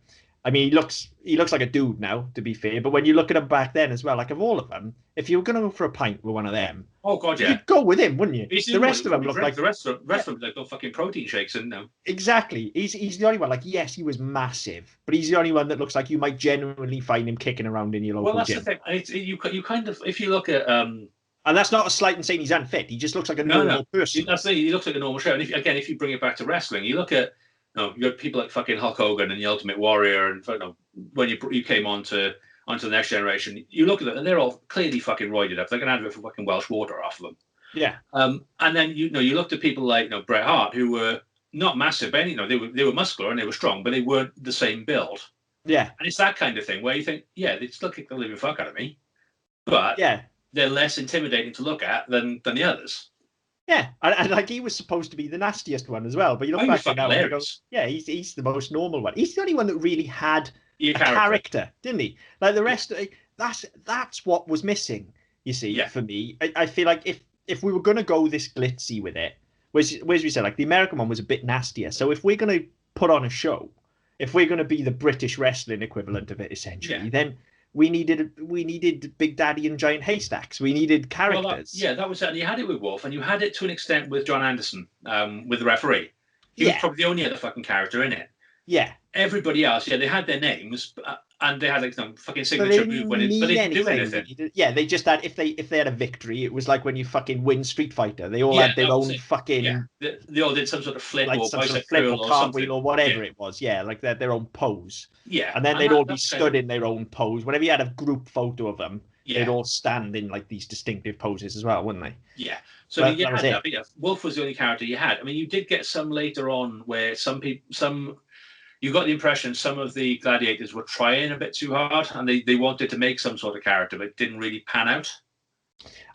I mean, he looks like a dude now, to be fair. But when you look at him back then as well, like of all of them, if you were going to go for a pint with one of them, oh god, yeah, you'd go with him, wouldn't you? He's The rest of them look like the rest of them like got fucking protein shakes in them. Exactly. He's the only one. Like, yes, he was massive, but he's the only one that looks like you might genuinely find him kicking around in your local Well, that's gym. the thing. You kind of, if you look at and that's not a slight in saying he's unfit. He just looks like a normal person. That's the thing. He looks like a normal show. And if you bring it back to wrestling, you look at you got people like fucking Hulk Hogan and the Ultimate Warrior, and when you came onto the Next Generation, you look at them and they're all clearly fucking roided up. They're going to have a fucking Welsh water off of them. Yeah. And then you looked at people like Bret Hart, who were not massive, but they were muscular and they were strong, but they weren't the same build. Yeah. And it's that kind of thing where you think, yeah, they still kick the living fuck out of me, but they're less intimidating to look at than the others. Yeah, and like he was supposed to be the nastiest one as well, but you look back at now and you go, yeah, he's the most normal one. He's the only one that really had a character, didn't he? Like the rest, that's what was missing. You see, for me, I feel like if we were going to go this glitzy with it, whereas we said like the American one was a bit nastier. So if we're going to put on a show, if we're going to be the British wrestling equivalent of it, essentially, then we needed Big Daddy and Giant Haystacks. We needed characters. Well, that was it. And you had it with Wolf, and you had it to an extent with John Anderson, with the referee. He was probably the only other fucking character in it. Yeah. Everybody else, they had their names, and they had like some fucking signature move, but they didn't do anything. Yeah, they just had if they had a victory, it was like when you fucking win Street Fighter. They all had their own fucking. Yeah. They all did some sort of flip like or some sort bicep of flip curl or or cartwheel something. or whatever it was. Yeah, like they had their own pose. Yeah, and then they'd all be stood in their own pose. Whenever you had a group photo of them, they'd all stand in like these distinctive poses as well, wouldn't they? Yeah. So you had that, but Wolf was the only character you had. I mean, you did get some later on where you got the impression some of the gladiators were trying a bit too hard, and they wanted to make some sort of character, but it didn't really pan out.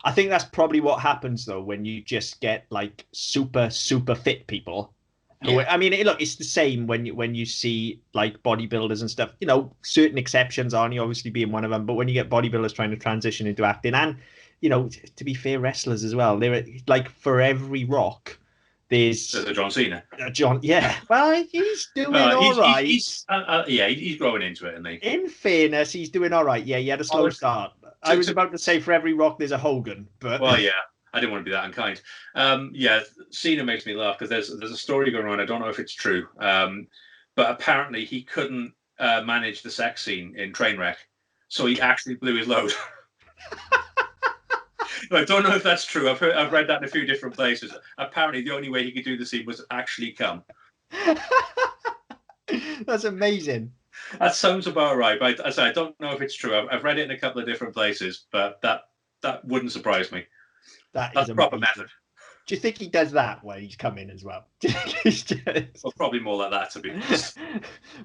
I think that's probably what happens though when you just get like super fit people. Yeah. I mean, look, it's the same when you see like bodybuilders and stuff. Certain exceptions, Arnie obviously being one of them. But when you get bodybuilders trying to transition into acting, and to be fair, wrestlers as well, they're like for every Rock. There's a John Cena. Yeah. Well, he's doing all right. He's growing into it, isn't he? In fairness, he's doing all right. Yeah, he had a slow start. I was about to say for every Rock, there's a Hogan, but well, yeah. I didn't want to be that unkind. Cena makes me laugh because there's a story going on. I don't know if it's true, but apparently he couldn't manage the sex scene in Trainwreck, so he actually blew his load. I don't know if that's true. I've read that in a few different places. Apparently, the only way he could do the scene was actually come. That's amazing. That sounds about right, but I don't know if it's true. I've read it in a couple of different places, but that wouldn't surprise me. That's a proper method. Do you think he does that when he's coming as well? Well, probably more like that, to be honest.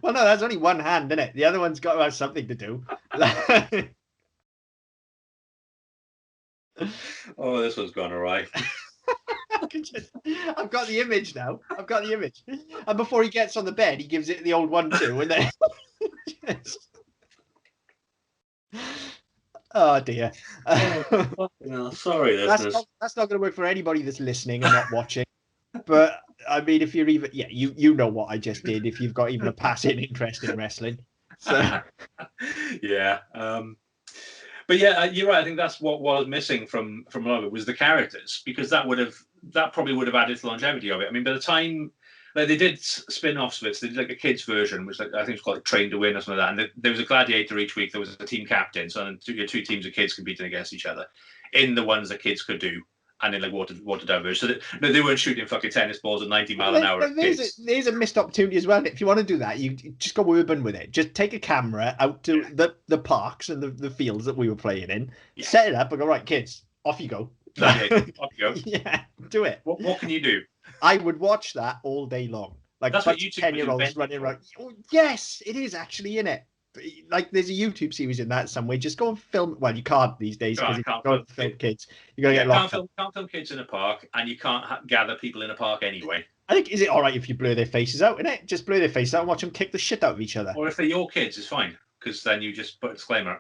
Well, no, that's only one hand, isn't it? The other one's got to have something to do. Oh, this one's gone awry. I've got the image now. And before he gets on the bed, he gives it the old 1-2, and then. Oh dear. No, sorry, that's not going to work for anybody that's listening and not watching. But I mean, if you're even, you know what I just did. If you've got even a passing interest in wrestling, so yeah. But yeah, you're right. I think that's what was missing from a lot of it was the characters, because that probably would have added to the longevity of it. I mean, by the time they did spin-offs of it, so they did like a kids version, which I think it's called Train to Win or something like that. And there was a gladiator each week. There was a team captain, so two teams of kids competing against each other in the ones that kids could do, and in like watered down version. So they weren't shooting fucking tennis balls at 90 mile an hour. There's a missed opportunity as well. If you want to do that, you just go urban with it. Just take a camera out to the parks and the fields that we were playing in, set it up, and go, right, kids, off you go. Off you go. Yeah, do it. What can you do? I would watch that all day long. Like that's what YouTube 10-year-olds running around. Oh, yes, it is actually in it. Like there's a YouTube series in that somewhere. Just go and film. Well, you can't these days because you can't film kids. You're gonna get locked up. Can't film kids in a park, and you can't gather people in a park anyway. I think is it all right if you blur their faces out? Innit? Just blur their faces out and watch them kick the shit out of each other. Or if they're your kids, it's fine because then you just put a disclaimer.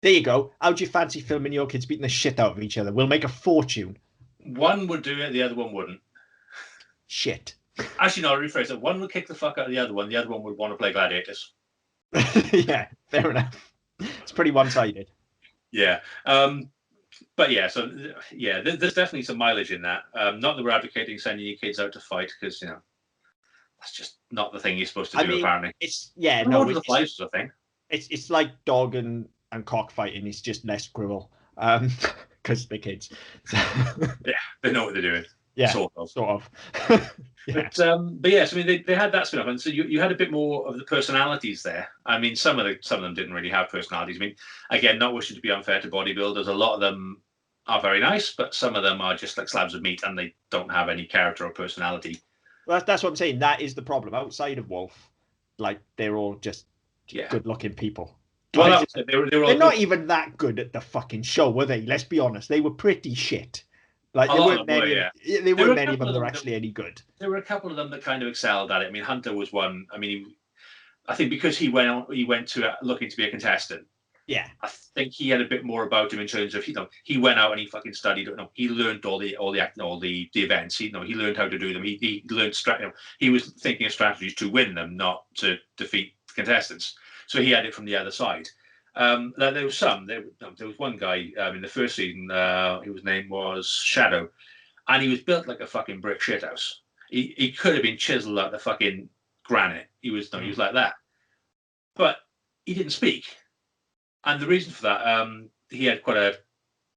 There you go. How do you fancy filming your kids beating the shit out of each other? We'll make a fortune. One would do it, the other one wouldn't. Shit. Actually, no, I'll rephrase it. One would kick the fuck out of the other one would want to play Gladiators. Yeah, fair enough. It's pretty one-sided. Yeah. But yeah, so yeah, there's definitely some mileage in that. Not that we're advocating sending your kids out to fight, because that's just not the thing you're supposed to do. Apparently, it's Lord of the Flies was a thing. It's like dog and cockfighting. It's just less cruel, because they're kids. So, yeah, they know what they're doing. Yeah, sort of. Yeah. But yes, I mean they had that spin off, and so you had a bit more of the personalities there. I mean, some of them didn't really have personalities. I mean, again, not wishing to be unfair to bodybuilders, a lot of them are very nice, but some of them are just like slabs of meat, and they don't have any character or personality. Well, that's what I'm saying. That is the problem. Outside of Wolf, like they're all just good-looking people. Well, Like, they're not even that good at the fucking show, were they? Let's be honest. They were pretty shit. Like A there lot weren't of them many. were, There were weren't a many of couple them that of were them actually any good. There were a couple of them that kind of excelled at it. I mean, Hunter was one. I mean, I think because he went to looking to be a contestant. Yeah, I think he had a bit more about him in terms of he went out and he fucking studied. He learned all the events. He learned how to do them. He learned he was thinking of strategies to win them, not to defeat contestants. So he had it from the other side. There was one guy in the first season. His name was Shadow, and he was built like a fucking brick shithouse. He could have been chiseled out the fucking granite. He was like that, but he didn't speak. And the reason for that, he had quite a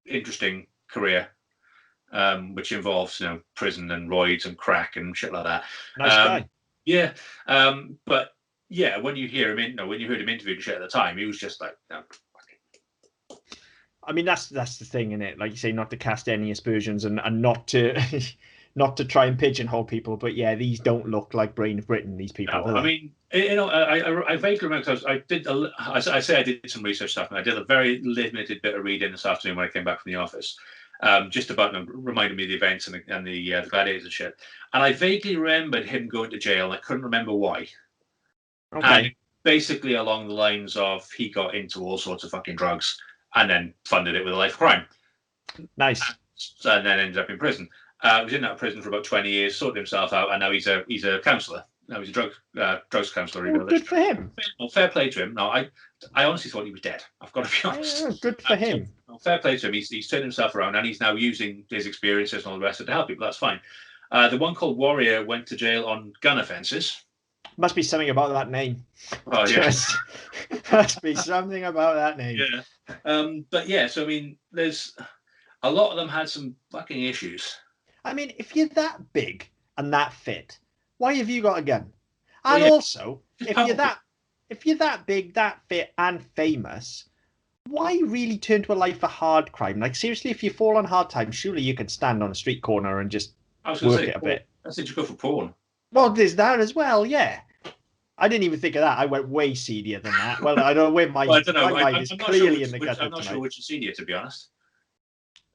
interesting career, which involves prison and roids and crack and shit like that. Nice guy. Yeah, but yeah, when you hear him when you heard him interviewed and shit at the time, he was just like, I mean, that's the thing, isn't it? Like you say, not to cast any aspersions and not to not to try and pigeonhole people, but yeah, these don't look like Brain of Britain. These people. No, I mean, I vaguely remember because I did. I say I did some research stuff, and I did a very limited bit of reading this afternoon when I came back from the office, just about reminding me of the events and the Gladiators and shit. And I vaguely remembered him going to jail, and I couldn't remember why. Okay. And basically along the lines of he got into all sorts of fucking drugs and then funded it with a life of crime. Nice. And then ended up in prison. Was in that prison for about 20 years, sorted himself out, and now he's a counsellor. Now he's a drugs counsellor. Oh, good for him. Well, fair play to him. No, I honestly thought he was dead. I've got to be honest. Yeah, good for him. Fair play to him. He's turned himself around, and he's now using his experiences and all the rest of it to help people. That's fine. The one called Warrior went to jail on gun offences. Must be something about that name. Oh, yes. Must be something about that name. Yeah. But yeah, so I mean, there's a lot of them had some fucking issues. I mean, if you're that big and that fit, why have you got a gun? And also, if you're that big, that fit, and famous, why really turn to a life of hard crime? Like seriously, if you fall on hard times, surely you could stand on a street corner and just work it a bit. I said you go for porn. Well, there's that as well, yeah. I didn't even think of that. I went way seedier than that. Well, I don't know where my mind is clearly in the gutter. I'm not sure which is senior, to be honest.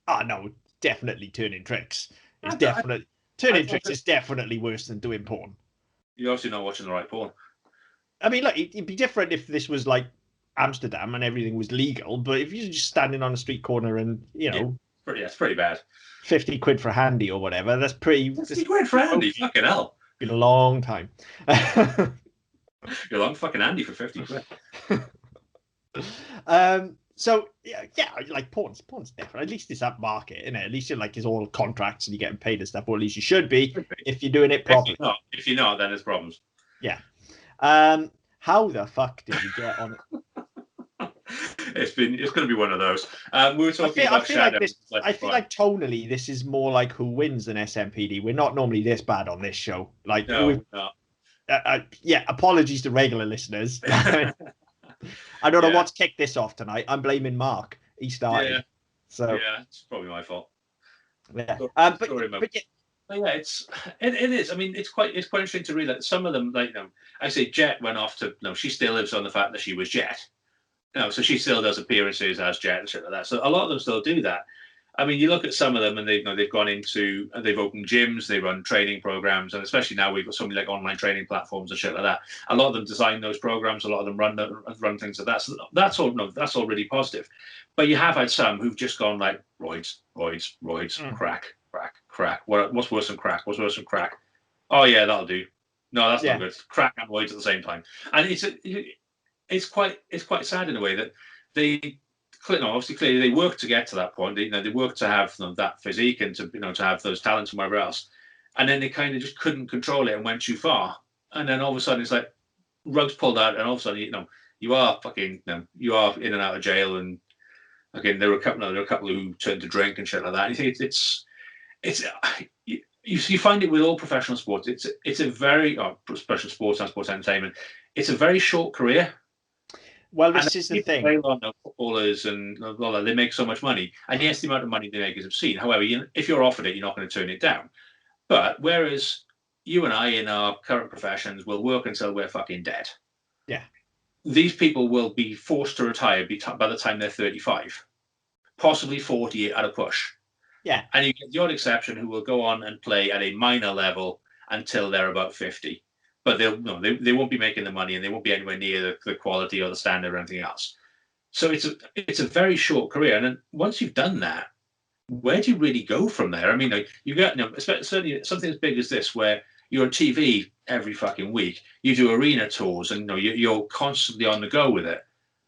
Oh no, definitely turning tricks. It's definitely turning tricks is definitely worse than doing porn. You're obviously not watching the right porn. I mean, look, it'd be different if this was like Amsterdam and everything was legal, but if you're just standing on a street corner and it's pretty bad. 50 quid for a handy or whatever, that's pretty. 50 quid for a handy, fucking hell. Been a long time. You're long fucking handy for 50 quid. So yeah, like porn's different. At least it's that market, isn't it? At least it's all contracts and you're getting paid and stuff, or at least you should be if you're doing it properly. If you're not, then there's problems. Yeah. How the fuck did you get on it? It's going to be one of those. We were talking about Shadow. I feel like tonally this is more like Who Wins than SMPD. We're not normally this bad on this show. Like no, not. Yeah, apologies to regular listeners. I don't know what's kicked this off tonight. I'm blaming Mark. He started. Yeah. So yeah, it's probably my fault. Yeah. But yeah, it is. I mean, it's quite interesting to read that some of them, like I say, Jet went off to she still lives on the fact that she was Jet. So she still does appearances as Jet and shit like that. So a lot of them still do that. I mean, you look at some of them, and they've gone into, they've opened gyms, they run training programs, and especially now we've got so many like online training platforms and shit like that. A lot of them design those programs, a lot of them run things like that. So that's all. No, that's all really positive. But you have had some who've just gone like roids, crack. What's worse than crack? What's worse than crack? Oh yeah, that'll do. No, that's not good. Crack and roids at the same time, and it's quite sad in a way that they obviously clearly they worked to get to that point. They worked to have that physique and to have those talents and whatever else, and then they kind of just couldn't control it and went too far. And then all of a sudden it's like rugs pulled out, and all of a sudden you are fucking you are in and out of jail. And again, there were a couple who turned to drink and shit like that. And you think you find it with all professional sports. It's a very professional sports and sports entertainment. It's a very short career. Well, this is the thing. Footballers and they make so much money, and yes, the amount of money they make is obscene. However, if you're offered it, you're not going to turn it down. But whereas you and I in our current professions will work until we're fucking dead. Yeah. These people will be forced to retire by the time they're 35, possibly 40 at a push. Yeah. And you get the odd exception who will go on and play at a minor level until they're about 50. But they won't be making the money, and they won't be anywhere near the quality or the standard or anything else. So it's a very short career. And then once you've done that, where do you really go from there? I mean, you get certainly something as big as this, where you're on TV every fucking week. You do arena tours, and you're constantly on the go with it.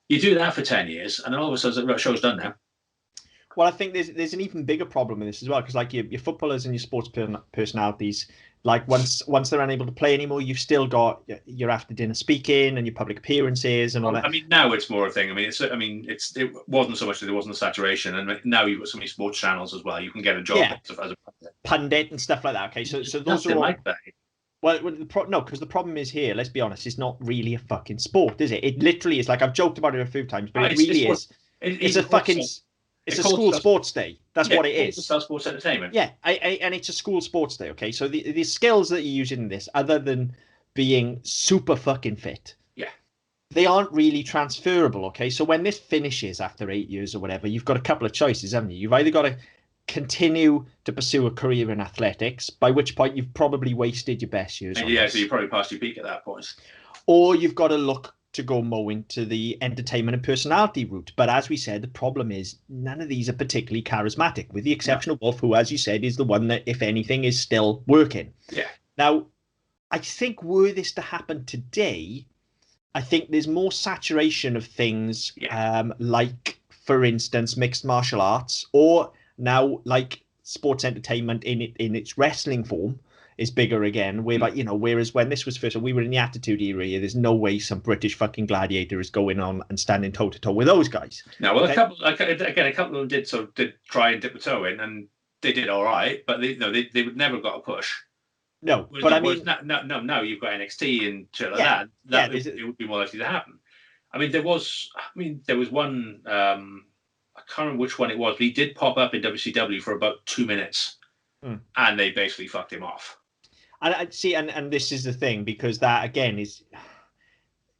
You do that for 10 years, and then all of a sudden the show's done now. Well, I think there's an even bigger problem with this as well, because like your footballers and your sports personalities, like once they're unable to play anymore, you've still got your after dinner speaking and your public appearances and all that. I mean, now it's more a thing. I mean, it wasn't so much that there wasn't a saturation, and now you've got so many sports channels as well. You can get a job as a pundit and stuff like that. Okay, so those are all like that. Well, no, because the problem is here. Let's be honest, it's not really a fucking sport, is it? It literally is. Like I've joked about it a few times, but it really is. It's a fucking. It's a school sports day. That's what it is. It's sports entertainment. Yeah, and it's a school sports day. Okay, so the skills that you use in this, other than being super fucking fit, they aren't really transferable. Okay, so when this finishes after 8 years or whatever, you've got a couple of choices, haven't you? You've either got to continue to pursue a career in athletics, by which point you've probably wasted your best years. So you probably passed your peak at that point. Or you've got to look to go more into the entertainment and personality route. But as we said, the problem is none of these are particularly charismatic, with the exception of Wolf, who, as you said, is the one that, if anything, is still working. Yeah. Now, I think were this to happen today, I think there's more saturation of things, like, for instance, mixed martial arts, or now like sports entertainment in its wrestling form is bigger again, whereby, whereas when this was first, we were in the Attitude Era, there's no way some British fucking gladiator is going on and standing toe to toe with those guys. No, well, a couple of them did try and dip the toe in, and they did all right, but they would never got a push. No, but I mean, no, you've got NXT and shit like that. It would be more likely to happen. I mean, there was one. I can't remember which one it was, but he did pop up in WCW for about 2 minutes, and they basically fucked him off. And I see, and this is the thing, because that again is,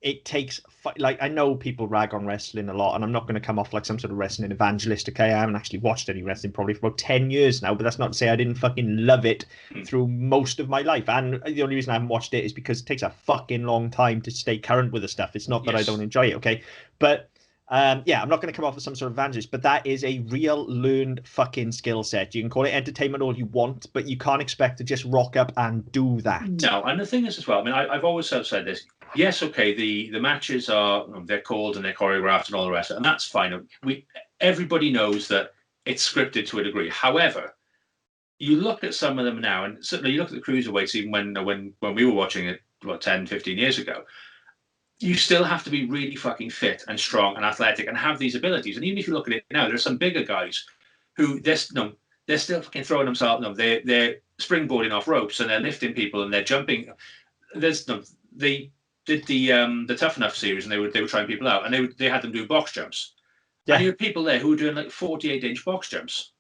it takes, like, I know people rag on wrestling a lot, and I'm not going to come off like some sort of wrestling evangelist. Okay, I haven't actually watched any wrestling probably for about 10 years now, but that's not to say I didn't fucking love it through most of my life. And the only reason I haven't watched it is because it takes a fucking long time to stay current with the stuff. It's not that I don't enjoy it, okay, but I'm not going to come off as some sort of evangelist, but that is a real learned fucking skill set. You can call it entertainment all you want, but you can't expect to just rock up and do that. No, and the thing is as well, I mean, I've always said this. Yes, okay, the matches they're called and they're choreographed and all the rest of it, and that's fine. Everybody knows that it's scripted to a degree. However, you look at some of them now, and certainly you look at the cruiserweights, even when we were watching it, 10, 15 years ago, you still have to be really fucking fit and strong and athletic and have these abilities. And even if you look at it now, there's some bigger guys who they're still fucking throwing themselves. They're springboarding off ropes and they're lifting people and they're jumping. They did the Tough Enough series, and they were trying people out, and they had them doing box jumps. Yeah. And you had people there who were doing like 48-inch box jumps.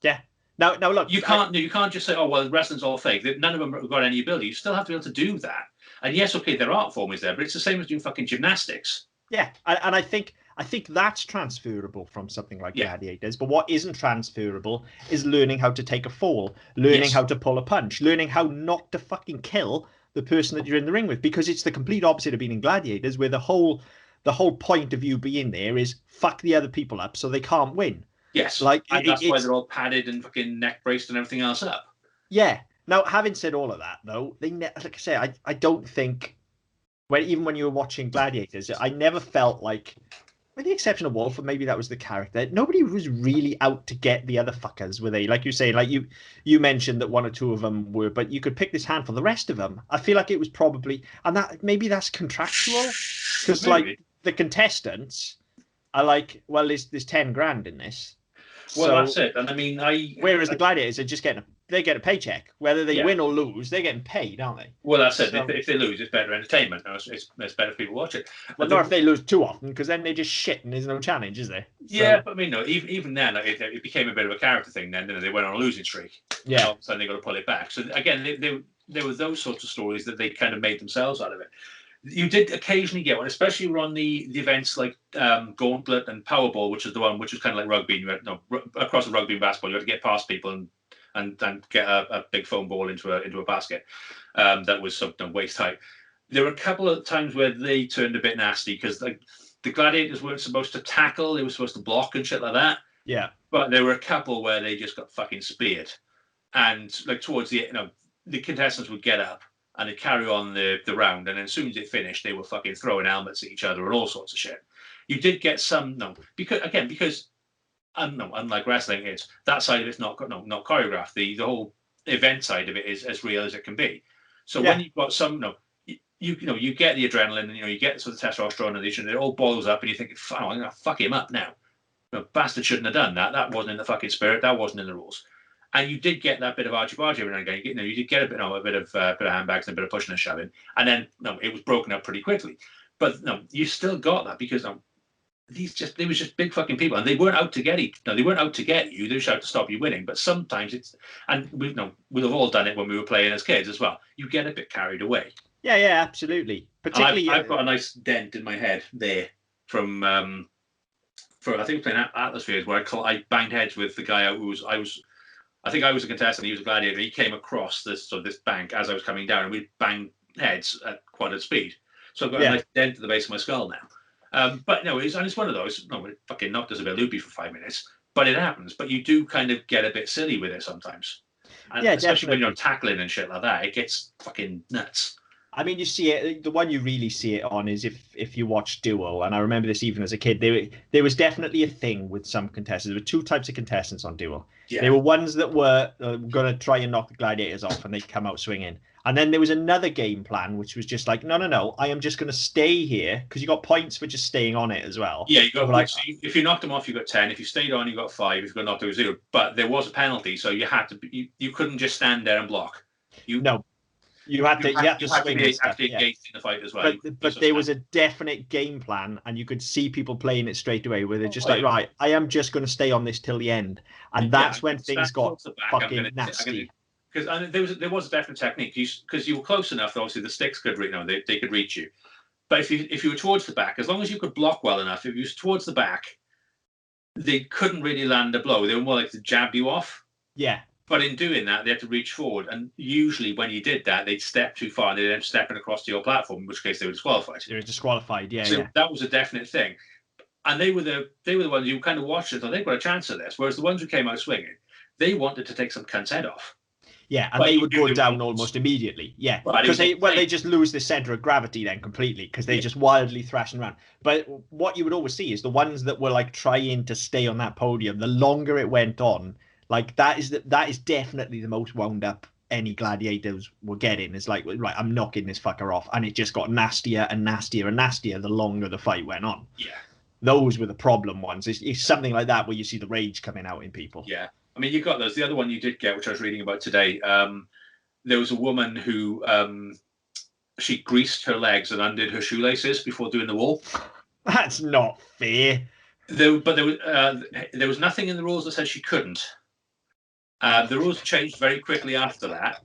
Yeah. Now look, you can't just say, oh well, wrestling all fake. None of them have got any ability. You still have to be able to do that. And yes, okay, their art form is there, but it's the same as doing fucking gymnastics. Yeah, and I think that's transferable from something like Gladiators. But what isn't transferable is learning how to take a fall, learning how to pull a punch, learning how not to fucking kill the person that you're in the ring with, because it's the complete opposite of being in Gladiators, where the whole point of you being there is fuck the other people up so they can't win. Yes, and that's why they're all padded and fucking neck braced and everything else up. Yeah. Now, having said all of that, though, like I say, I don't think even when you were watching Gladiators, I never felt like, with the exception of Wolf, or maybe that was the character, nobody was really out to get the other fuckers, were they? Like you say, like you mentioned that one or two of them were, but you could pick this handful. The rest of them, I feel like it was probably, and that maybe that's contractual, because like the contestants are like, well, there's 10 grand in this. Well, So, that's it. And I mean, whereas the Gladiators are just they get a paycheck, whether they win or lose, they're getting paid, aren't they? Well, that's it. If they lose, it's better entertainment. It's better if people watch it. Well, not if they lose too often, because then they just shit and there's no challenge, is there? Yeah, but I mean, no. Even then, like, it became a bit of a character thing. Then they went on a losing streak. Yeah. So they got to pull it back. So again, there were those sorts of stories that they kind of made themselves out of it. You did occasionally get one, especially on the events like Gauntlet and Powerball, which is the one which was kind of like rugby. You had, across the rugby and basketball, you had to get past people and get a big foam ball into a basket that was waist height. There were a couple of times where they turned a bit nasty because like the Gladiators weren't supposed to tackle; they were supposed to block and shit like that. Yeah. But there were a couple where they just got fucking speared, and like towards the the contestants would get up and they'd carry on the round, and then as soon as it finished, they were fucking throwing helmets at each other and all sorts of shit. You did get some because unlike wrestling, it's that side of it's not choreographed. The whole event side of it is as real as it can be. So when you've got some you get the adrenaline and you get sort of testosterone and it all boils up and you think, oh, I'm gonna fuck him up now. Bastard shouldn't have done that. That wasn't in the fucking spirit. That wasn't in the rules. And you did get that bit of argy-bargy every now and again. You did get a bit of handbags and a bit of pushing and shoving, and then it was broken up pretty quickly. But you still got that because they was just big fucking people, and they weren't out to get you. They weren't out to get you. They were out to stop you winning. But sometimes and we've all done it when we were playing as kids as well. You get a bit carried away. Yeah, absolutely. Particularly, I've got a nice dent in my head there from I think playing Atmospheres where I banged heads with the guy who I think I was a contestant. He was a gladiator. He came across this bank as I was coming down, and we banged heads at quite a speed. So I've got a nice dent at the base of my skull now. But no, it's one of those. No, it fucking knocked us a bit loopy for 5 minutes, but it happens. But you do kind of get a bit silly with it sometimes, and especially when you're tackling and shit like that. It gets fucking nuts. I mean, you see it. The one you really see it on is if you watch Duel, and I remember this even as a kid. There was definitely a thing with some contestants. There were two types of contestants on Duel. Yeah. There were ones that were going to try and knock the Gladiators off, and they'd come out swinging. And then there was another game plan, which was just like, no, I am just going to stay here because you got points for just staying on it as well. Yeah, you got like if you knocked them off, you got 10. If you stayed on, you got 5. If you got knocked, it was 0. But there was a penalty, so you had to. You couldn't just stand there and block. You had to swing and actually engage in the fight as well. But there was a definite game plan, and you could see people playing it straight away, where they're just right, I am just going to stay on this till the end, and that's when things got fucking nasty. Because there was a definite technique, because you were close enough. Obviously, the sticks could they could reach you, but if you were towards the back, as long as you could block well enough, if you was towards the back, they couldn't really land a blow. They were more like to jab you off. Yeah. But in doing that, they had to reach forward, and usually when you did that, they'd step too far. They'd end up stepping across to your platform, in which case they were disqualified. They were disqualified, yeah. So that was a definite thing, and they were the ones you kind of watched and thought they've got a chance of this. Whereas the ones who came out swinging, they wanted to take some cunt's head off. Yeah, and they would go down almost immediately. Yeah, because they just lose the center of gravity then completely because they just wildly thrashing around. But what you would always see is the ones that were like trying to stay on that podium. The longer it went on. Like that is definitely the most wound up any gladiators were getting. It's like, right, I'm knocking this fucker off, and it just got nastier and nastier and nastier the longer the fight went on. Yeah, those were the problem ones. It's something like that where you see the rage coming out in people. Yeah, I mean, you got those. The other one you did get, which I was reading about today, there was a woman who she greased her legs and undid her shoelaces before doing the wall. That's not fair. There was nothing in the rules that said she couldn't. The rules changed very quickly after that.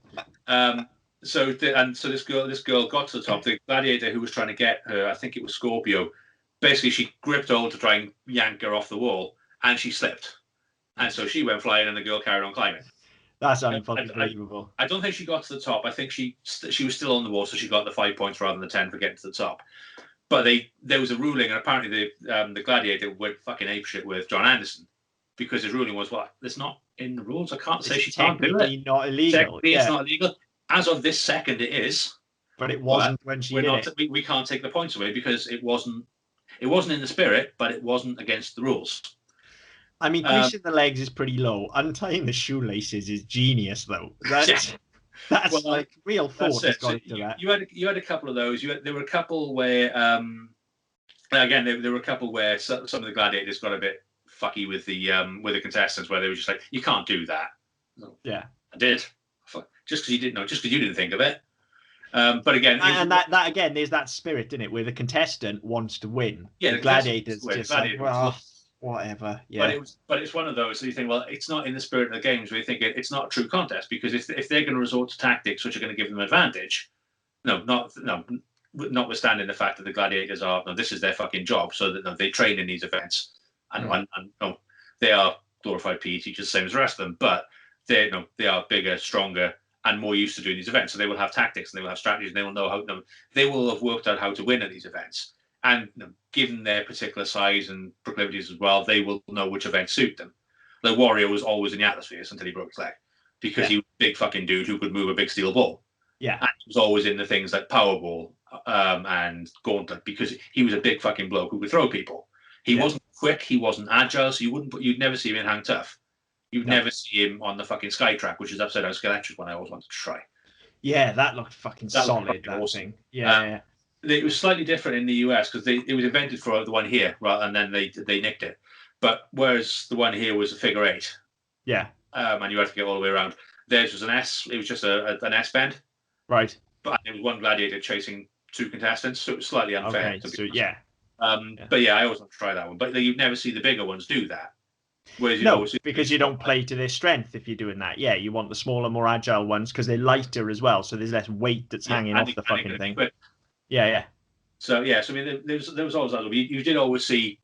So this girl got to the top. The gladiator who was trying to get her, I think it was Scorpio, basically she gripped hold to try and yank her off the wall, and she slipped, and so she went flying, and the girl carried on climbing. That's unbelievable. I don't think she got to the top. I think she was still on the wall, so she got the 5 points rather than the 10 for getting to the top. But there was a ruling, and apparently the gladiator went fucking apeshit with John Anderson because his ruling was, well, it's not in the rules. I can't say she can't do it. Not illegal. Technically, it's not illegal. As of this second, it is. But it wasn't when she did it. We can't take the points away because it wasn't in the spirit, but it wasn't against the rules. I mean, creasing the legs is pretty low. Untying the shoelaces is genius, though. That's like real thought has gone into that. You had a couple of those. There were a couple where, again, there were a couple where some of the gladiators got a bit fucky with the contestants, where they were just like, "You can't do that." Yeah, I did. Just because you didn't know, just because you didn't think of it. But again, and that again, there's that spirit in it where the contestant wants to win. Yeah, the gladiators just like, well, whatever. Yeah, but it's one of those. So you think, well, it's not in the spirit of the games. We think it's not a true contest because if they're going to resort to tactics which are going to give them advantage, notwithstanding the fact that the gladiators this is their fucking job, so that they train in these events, and they are glorified PE teachers, same as the rest of them, but they are bigger, stronger, and more used to doing these events. So they will have tactics and they will have strategies and they will know how. They will have worked out how to win at these events. And given their particular size and proclivities as well, they will know which events suit them. The Warrior was always in the Atmospheres until he broke his leg because he was a big fucking dude who could move a big steel ball. Yeah, and he was always in the things like Powerball and Gauntlet because he was a big fucking bloke who could throw people. He wasn't quick, he wasn't agile, so you'd never see him in Hang Tough. You'd never see him on the fucking Sky Track, which is upside down Gladiators one I always wanted to try. Yeah, that looked fucking solid. That awesome. Thing. Yeah. It was slightly different in the US because it was invented for the one here, right? And then they nicked it. But whereas the one here was a figure 8, and you had to get all the way around. Theirs was an S. It was just an S bend, right? But it was one gladiator chasing 2 contestants, so it was slightly unfair. Okay, so yeah. But yeah, I always want to try that one. But you'd never see the bigger ones do that. Because you don't play to their strength if you're doing that. Yeah, you want the smaller, more agile ones because they're lighter as well, so there's less weight that's hanging off the fucking thing. Yeah. So I mean, there was always that. You did always see,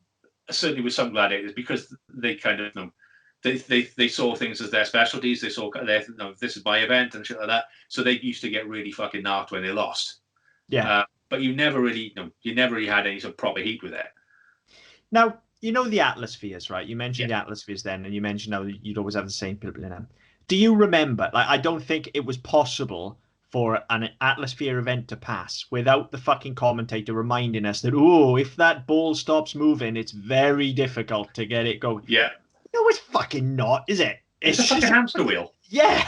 certainly with some gladiators, because they kind of they saw things as their specialties. They saw this is my event and shit like that. So they used to get really fucking knocked when they lost. Yeah. But you never really had any sort of proper heat with it. Now, you know the Atmospheres, right? You mentioned the Atmospheres then, and you mentioned how you'd always have the same people in them. Do you remember? Like, I don't think it was possible for an Atmosphere event to pass without the fucking commentator reminding us that, if that ball stops moving, it's very difficult to get it going. Yeah. No, it's fucking not, is it? It's a fucking hamster wheel. Yeah.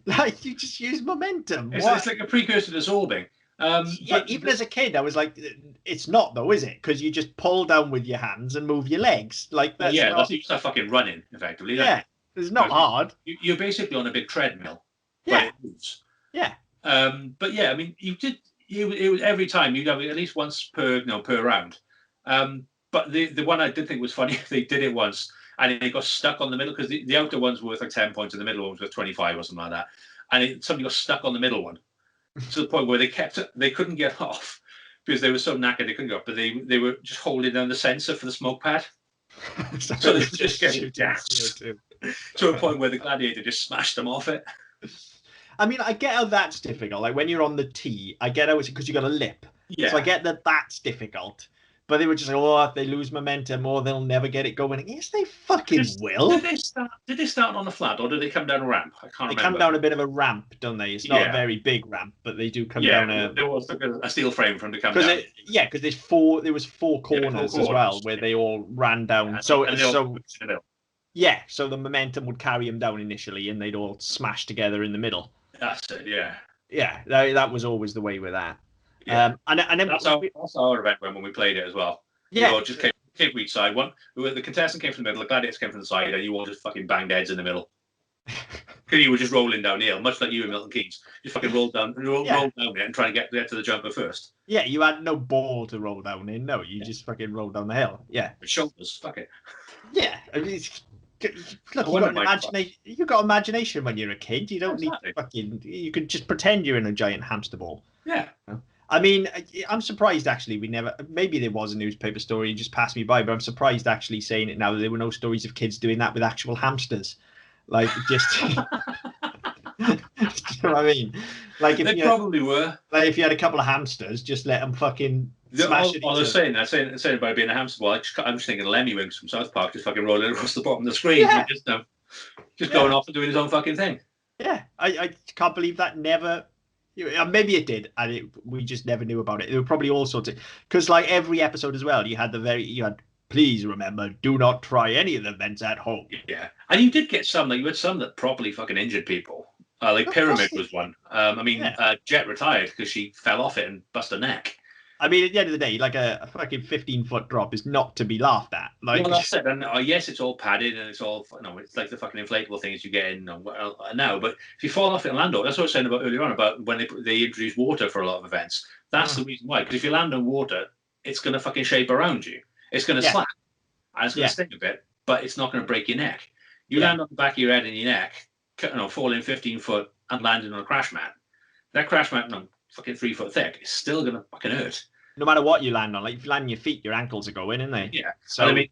Like, you just use momentum. It's like a precursor to zorbing. Even as a kid, I was like, it's not though, is it? Because you just pull down with your hands and move your legs. Like that's that's you start fucking running effectively. Yeah, it's not hard. You're basically on a big treadmill. Yeah. But it moves. Yeah. But yeah, I mean, it was every time you'd have it at least once per round. But the one I did think was funny, they did it once and it got stuck on the middle because the outer one's worth like 10 points and the middle one's worth 25 or something like that. And somebody got stuck on the middle one. To the point where they couldn't get off because they were so knackered they couldn't go up, but they were just holding down the sensor for the smoke pad. So they were just getting gassed to a point where the gladiator just smashed them off it. I mean, I get how that's difficult. Like when you're on the tee, I get how it's because you got a lip. Yeah. So I get that that's difficult. But they were just like, if they lose momentum, they'll never get it going. Yes, they fucking will. Did they start on a flat or did they come down a ramp? I can't remember. They come down a bit of a ramp, don't they? It's not a very big ramp, but they do come down a... there was a steel frame for them to come down. Because there was four corners as well, where they all ran down. So the momentum would carry them down initially, and they'd all smash together in the middle. That's it, yeah. Yeah, that was always the way with that. Yeah. And then that's our event when we played it as well. Yeah. You all just came from each side. The contestant came from the middle, the gladiators came from the side, and you all just fucking banged heads in the middle. Because you were just rolling downhill, much like you and Milton Keynes. Just fucking roll down it and try and get to the jumper first. Yeah, you had no ball to roll down in. No, you just fucking rolled down the hill. Yeah. With shoulders, fuck it. Yeah. I mean, look, you've got imagination when you're a kid. You don't need you can just pretend you're in a giant hamster ball. Yeah. I mean, I'm surprised actually maybe there was a newspaper story and just passed me by, but I'm surprised actually saying it now that there were no stories of kids doing that with actual hamsters. Like, just... you know what I mean? Like if they probably were. Like if you had a couple of hamsters, just let them fucking smash it. I was saying about being a hamster ball. I'm just thinking of Lemmy Winks from South Park just fucking rolling across the bottom of the screen. Yeah. Just going off and doing his own fucking thing. Yeah, I can't believe that never Maybe it did, and we just never knew about it. There were probably all sorts of, because like every episode as well, you had please remember, do not try any of the events at home. Yeah, and you did get some. Like you had some that properly fucking injured people. Like Pyramid was one. Jet retired because she fell off it and busted her neck. I mean, at the end of the day, like a fucking 15-foot drop is not to be laughed at. Like, well, that's it. And yes, it's all padded and it's all, it's like the fucking inflatable things you get in now. But if you fall off it and land on, that's what I was saying about earlier on about when they introduce water for a lot of events. That's the reason why. Because if you land on water, it's going to fucking shape around you. It's going to slap and it's going to sting a bit, but it's not going to break your neck. You land on the back of your head and your neck, falling 15 foot and landing on a crash mat. That crash mat, fucking 3 foot thick, is still going to fucking hurt. No matter what you land on, like if you land on your feet, your ankles are going, aren't they? Yeah. So I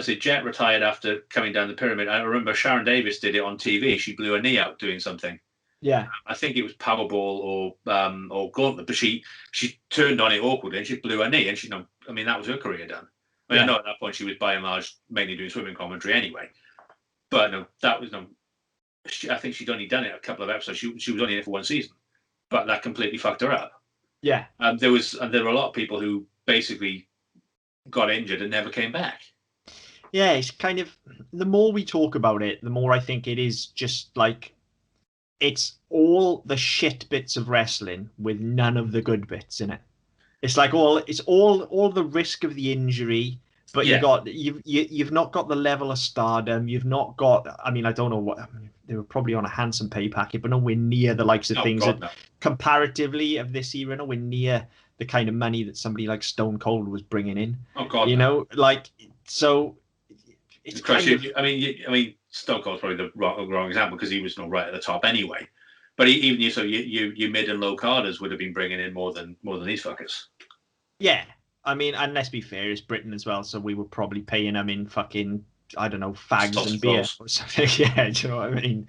say Jet retired after coming down the pyramid. I remember Sharon Davis did it on TV. She blew her knee out doing something. Yeah. I think it was Powerball or Gauntlet, but she turned on it awkwardly and she blew her knee, and that was her career done. I know at that point she was by and large mainly doing swimming commentary anyway. But that was I think she'd only done it a couple of episodes. She was only in it for one season, but that completely fucked her up. Yeah. There were a lot of people who basically got injured and never came back. Yeah, it's kind of, the more we talk about it, the more I think it is just like, it's all the shit bits of wrestling with none of the good bits in it. It's like it's all the risk of the injury, but you've not got the level of stardom. You've not got, I don't know they were probably on a handsome pay packet, but nowhere near the likes of things that comparatively of this era, nowhere near the kind of money that somebody like Stone Cold was bringing in. Oh God, so it's kind of, Stone Cold's probably the wrong example because he was not right at the top anyway. But even you mid and low carders would have been bringing in more than these fuckers. Yeah, and let's be fair, it's Britain as well, so we were probably paying them in fucking, I don't know, fags and beer or something. Yeah, do you know what I mean?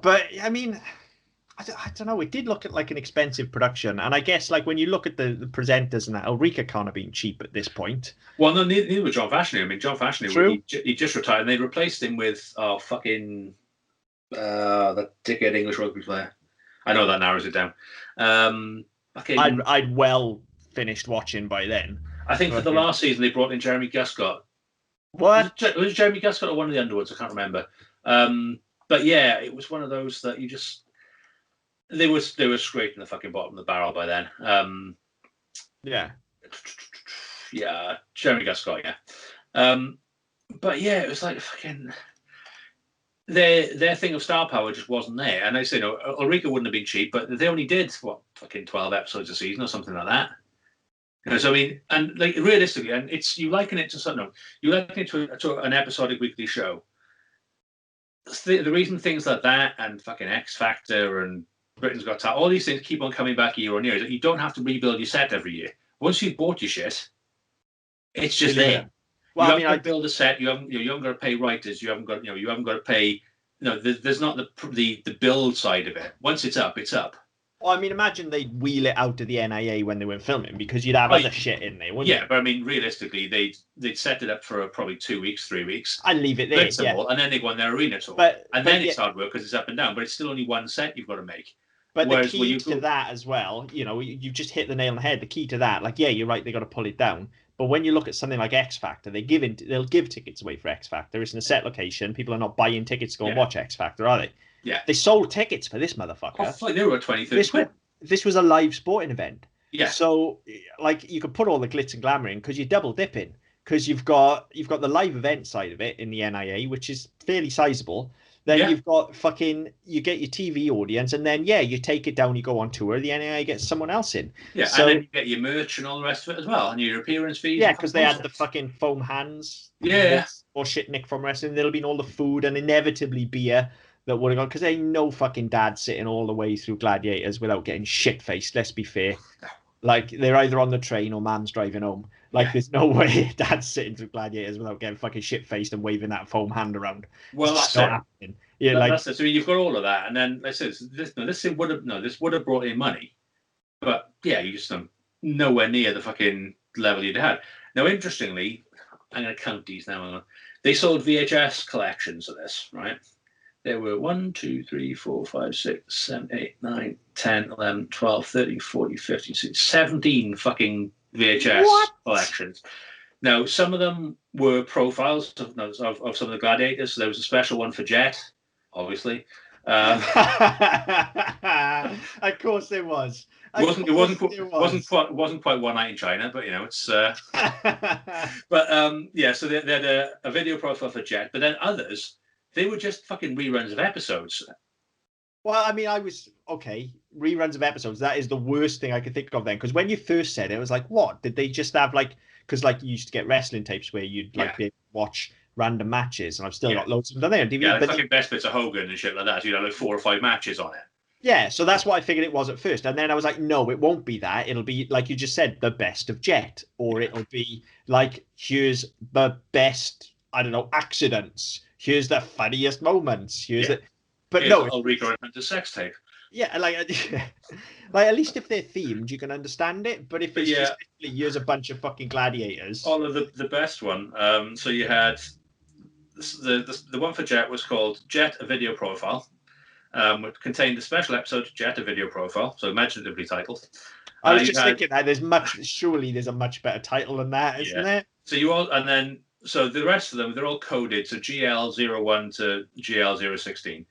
But I don't know. It did look like an expensive production, and I guess like when you look at the presenters and that, Ulrika can't have been cheap at this point. Well, no, neither was John Fashanu. John Fashanu, he just retired, and they replaced him with the dickhead English rugby player. I know that narrows it down. I'd well finished watching by then. I think for the last season they brought in Jeremy Guscott. What? Was it Jeremy Guscott or one of the Underwoods? I can't remember. But yeah, it was one of those that you just they were scraping the fucking bottom of the barrel by then. Yeah, Jeremy Guscott. Yeah, but yeah, it was like fucking their thing of star power just wasn't there. And I say Ulrika wouldn't have been cheap, but they only did fucking 12 episodes a season or something like that. So and like realistically, and you liken it to something. You liken it to an episodic weekly show. The reason things like that and fucking X Factor and Britain's Got Talent, all these things keep on coming back year on year, is that you don't have to rebuild your set every year. Once you've bought your shit, it's just there. Well, you haven't got to build a set. You haven't got to pay writers. You haven't got to pay. There's not the build side of it. Once it's up, it's up. Well, imagine they'd wheel it out to the NIA when they were filming because you'd have other shit in there, wouldn't you? Yeah, but realistically, they'd set it up for probably 2 weeks, 3 weeks. And leave it there, and then they go on their arena tour. It's hard work because it's up and down, but it's still only one set you've got to make. But the key to that as well, you've just hit the nail on the head. The key to that, you're right, they got to pull it down. But when you look at something like X Factor, they'll give tickets away for X Factor. It's in a set location. People are not buying tickets to go and watch X Factor, are they? Yeah. They sold tickets for this motherfucker. Oh, they were 20, 30 quid. This was a live sporting event. Yeah. So, you could put all the glitz and glamour in because you're double dipping. Because you've got the live event side of it in the NIA, which is fairly sizable. Then you've got you get your TV audience, and then you take it down, you go on tour, the NIA gets someone else in. Yeah, so, and then you get your merch and all the rest of it as well, and your appearance fees. Yeah, because they had the fucking foam hands. Yeah. Or shit Nick from wrestling. There'll be all the food and inevitably beer that would have gone, because there ain't no fucking dad sitting all the way through Gladiators without getting shit-faced, let's be fair. They're either on the train or man's driving home. There's no way dad's sitting through Gladiators without getting fucking shit-faced and waving that foam hand around. Well, that's not happening. Yeah, that's it. So you've got all of that, and then let's say this would have brought in money, but you just nowhere near the fucking level you'd had. Now, interestingly, I'm going to count these now. They sold VHS collections of this, right? There were 1, 2, 3, 4, 5, 6, 7, 8, 9, 10, 11, 12, 13, 14, 15, 16, 17 fucking VHS collections. Now, some of them were profiles of some of the gladiators. So there was a special one for Jet, obviously. Of course there was. It wasn't quite One Night in China, but it's. But yeah, so they had a video profile for Jet, but then others, they were just fucking reruns of episodes. Well, I mean, I was okay. Reruns of episodes. That is the worst thing I could think of then, because when you first said it, I was like, what? Did they just have because you used to get wrestling tapes where you'd be able to watch random matches, and I've still got loads of them there on DVD. Yeah, like fucking best bits of Hogan and shit like that. So you'd have like 4 or 5 matches on it. Yeah, so that's what I figured it was at first. And then I was like, no, it won't be that. It'll be, like you just said, the best of Jet. Or it'll be like, here's the best, I don't know, accidents. Here's the funniest moments. Here's it. But no. Ulrika and Hunter's sex tape. Yeah, like at least if they're themed, you can understand it. But if it's just here's a bunch of fucking gladiators. Oh, the best one. So you had the one for Jet was called Jet, a video profile. Which contained a special episode, Jet, a video profile, so imaginatively titled. I was just thinking that surely there's a much better title than that, isn't there? So so the rest of them, they're all coded, so GL01 to GL016.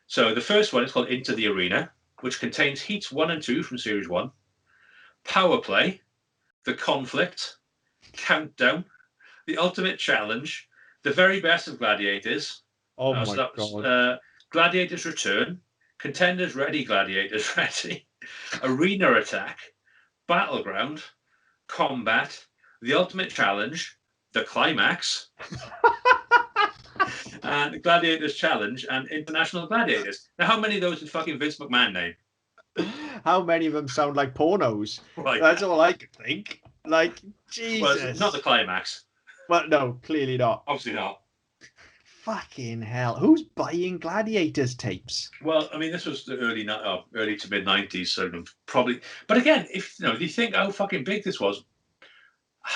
So the first one is called Into the Arena, which contains Heats 1 and 2 from Series 1, Power Play, The Conflict, Countdown, The Ultimate Challenge, The Very Best of Gladiators. Oh my God. Gladiators Return, Contenders Ready, Gladiators Ready, Arena Attack, Battleground, Combat, The Ultimate Challenge, The Climax, and Gladiators Challenge and International Gladiators. Now, how many of those did fucking Vince McMahon name? How many of them sound like pornos? That's all I could think. Like, Jesus. Well, it's not The Climax. Well, no, clearly not. Obviously not. Fucking hell. Who's buying Gladiators tapes? Well, I mean, this was the early to mid 90s, sort of probably. But again, if you think how fucking big this was,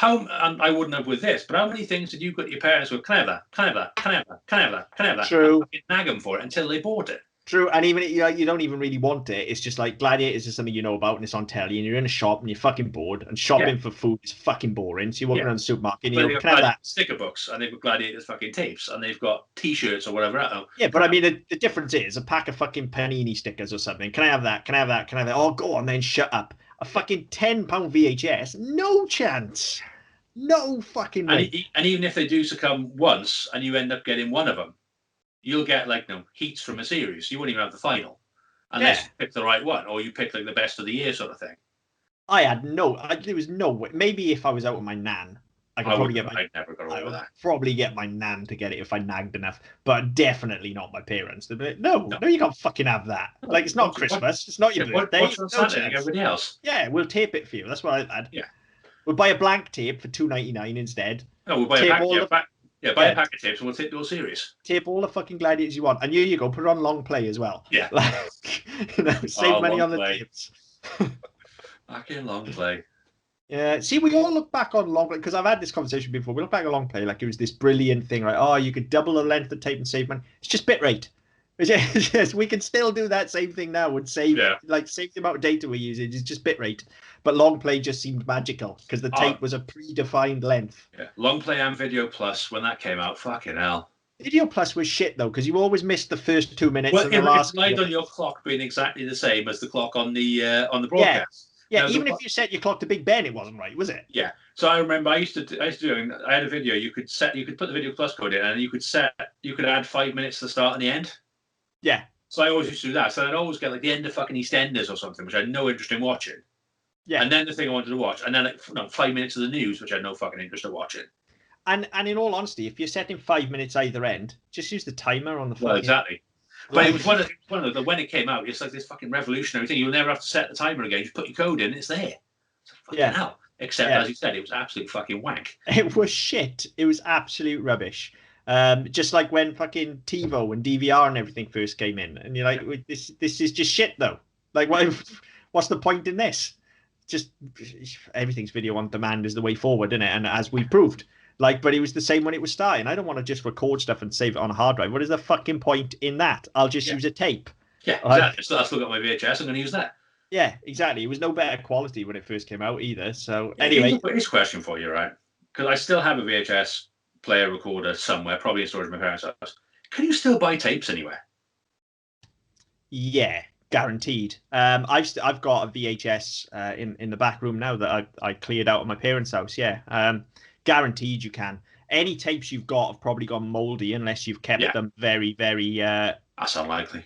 and I wouldn't have with this, but how many things did you got your parents with, can I have that, can I have that, can I have that, can I have that, can I have that? True. And nag them for it until they bought it. True, and even you don't even really want it. It's just like Gladiators is something you know about, and it's on telly, and you're in a shop, and you're fucking bored, and shopping for food is fucking boring. So you walk around the supermarket, and you can have that sticker books, and they've got Gladiators fucking tapes, and they've got T-shirts or whatever. Yeah, but I mean, the difference is a pack of fucking Panini stickers or something. Can I have that? Can I have that? Can I have that? Oh, go on then, shut up. A fucking £10 VHS, no chance. No fucking way. And even if they do succumb once, and you end up getting one of them, you'll get heats from a series. You won't even have the final unless you pick the right one, or you pick the best of the year sort of thing. There was no way. Maybe if I was out with my nan, I'd never go away with that. Probably get my nan to get it if I nagged enough, but definitely not my parents. They'd be like, no, you can't fucking have that. Like, it's not Christmas. It's not your birthday. What's on Saturday like everybody else? Yeah, we'll tape it for you. That's what I had. Yeah. We'll buy a blank tape for $2.99 instead. No, we'll buy a pack. Buy a pack of tapes and we'll tape the whole series. Tape all the fucking Gladiators you want. And here you go, put it on long play as well. Yeah. Save money on the tapes. Back in long play. Yeah, see, we all look back on long play, because I've had this conversation before. We look back on long play like it was this brilliant thing, right? Oh, you could double the length of tape and save money. It's just bit rate. Yes, we can still do that same thing now and save the amount of data we're using. It's just bit rate. But long play just seemed magical because the tape was a predefined length. Yeah, long play and Video Plus, when that came out, fucking hell. Video Plus was shit though, because you always missed the first 2 minutes. Well, and the last relied on your clock being exactly the same as the clock on the broadcast. Yeah, even if you set your clock to Big Ben, it wasn't right, was it? Yeah. So I remember I used to do. I had a video. You could put the Video Plus code in, and you could add 5 minutes to the start and the end. Yeah. So I always used to do that. So I'd always get the end of fucking EastEnders or something, which I had no interest in watching. Yeah. And then the thing I wanted to watch, and then 5 minutes of the news, which I had no fucking interest in watching. And in all honesty, if you're setting 5 minutes either end, just use the timer on the phone. Well, exactly. But it was one of the when it came out, it's like this fucking revolutionary thing. You'll never have to set the timer again. You just put your code in, it's there. It's hell. Except as you said, it was absolute fucking wank. It was shit. It was absolute rubbish. Just like when fucking TiVo and DVR and everything first came in, and you're like, this is just shit though. Like, what's the point in this? Just everything's video on demand is the way forward, isn't it? And as we proved, Like, but it was the same when it was starting. I don't want to just record stuff and save it on a hard drive. What is the fucking point in that? I'll just use a tape. Yeah, exactly. So let's look at my VHS. I'm going to use that. Yeah, exactly. It was no better quality when it first came out either. So anyway, here's a question for you, right? Because I still have a VHS player recorder somewhere, probably in storage in my parents' house. Can you still buy tapes anywhere? Yeah, guaranteed. I've got a VHS in the back room now that I cleared out of my parents' house. Yeah, guaranteed you can. Any tapes you've got have probably gone mouldy unless you've kept them very, very. That's unlikely.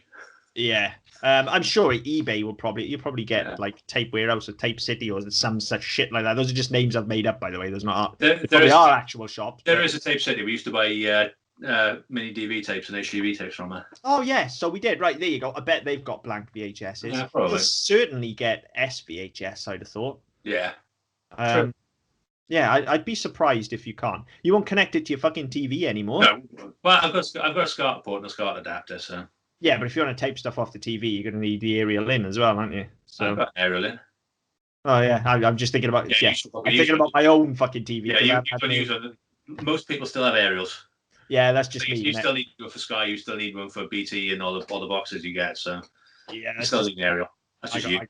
Yeah. I'm sure eBay will you'll probably get like Tape Warehouse or Tape City or some such shit like that. Those are just names I've made up, by the way. There's not. There are actual shops. There is a Tape City. We used to buy mini DV tapes and HDV tapes from there. Oh yeah, so we did. Right, there you go. I bet they've got blank VHSs. Yeah, probably. You'll certainly get SVHS, I'd have thought. Yeah. True. Yeah, I'd be surprised if you can't. You won't connect it to your fucking TV anymore. No. Well, I've got a SCART port and a SCART adapter, so. Yeah, but if you want to tape stuff off the TV, you're going to need the aerial in as well, aren't you? So. I've got an aerial in. Oh yeah, I'm just thinking about I'm thinking about my own fucking TV. Yeah, most people still have aerials. Yeah, that's just so me. You still need one for Sky. You still need one for BT and all the boxes you get. So yeah, you still need an aerial. That's just you. I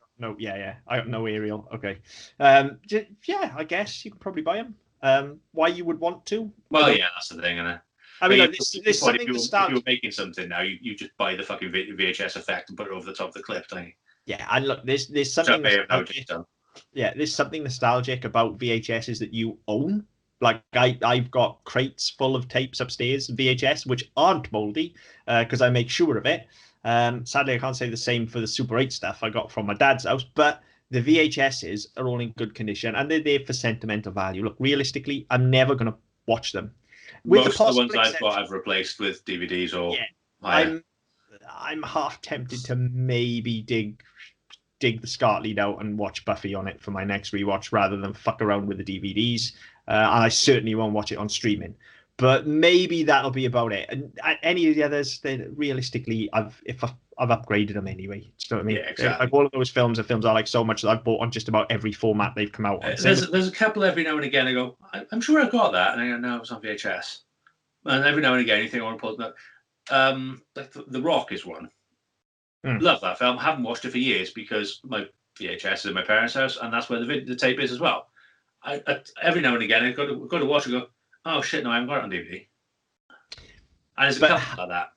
got no aerial. Okay. Yeah, I guess you could probably buy them. Why you would want to? Well, yeah, that's the thing, isn't it? I mean, there's something if you're making something now, you just buy the fucking VHS effect and put it over the top of the clip, don't you? Yeah, and look, there's something. Yeah, there's something nostalgic about VHSs that you own. Like I've got crates full of tapes upstairs, VHS, which aren't moldy, because I make sure of it. Sadly, I can't say the same for the Super 8 stuff I got from my dad's house, but the VHSs are all in good condition and they're there for sentimental value. Look, realistically, I'm never going to watch them. Most of the ones I've got, I've replaced with DVDs or. Yeah, I'm half tempted to maybe dig the SCART lead out and watch Buffy on it for my next rewatch rather than fuck around with the DVDs. And I certainly won't watch it on streaming. But maybe that'll be about it. And any of the others, realistically, I've upgraded them anyway. Do you know what I mean? Yeah, exactly. Like all of those films are films I like so much that I've bought on just about every format they've come out on. There's a couple every now and again I go, I'm sure I've got that, and I go, no, it was on VHS. And every now and again, you think I want to pull it. Like The Rock is one. Love that film. Haven't watched it for years because my VHS is in my parents' house, and that's where the tape is as well. I every now and again I go to watch and go, oh shit, no, I haven't got it on DVD. And there's a couple like that.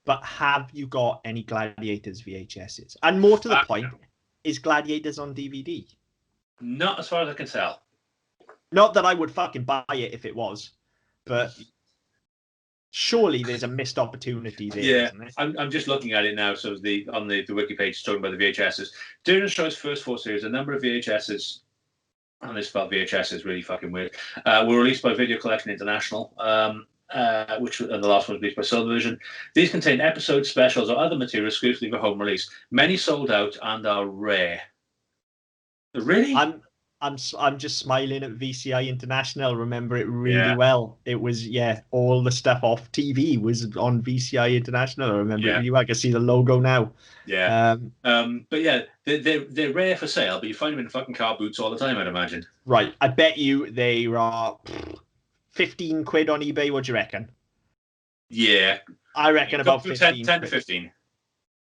But have you got any Gladiators VHSs? And more to the point, is Gladiators on DVD? Not as far as I can tell. Not that I would fucking buy it if it was, but surely there's a missed opportunity there. Yeah, isn't there? I'm just looking at it now. So on the wiki page talking about the VHSs. During the show's first 4 series, a number of VHSs, and this spelled VHS is really fucking weird, were released by Video Collection International. Which the last one was released by Silvervision. These contain episode specials or other material exclusively for home release. Many sold out and are rare. Really? I'm just smiling at VCI International. Remember it really well. It was all the stuff off TV was on VCI International. I remember it really well. I can see the logo now. Yeah. But yeah, they're rare for sale, but you find them in fucking car boots all the time, I'd imagine. Right. I bet you they are 15 quid on eBay. What do you reckon? Yeah. I reckon about 15. 10 to 15.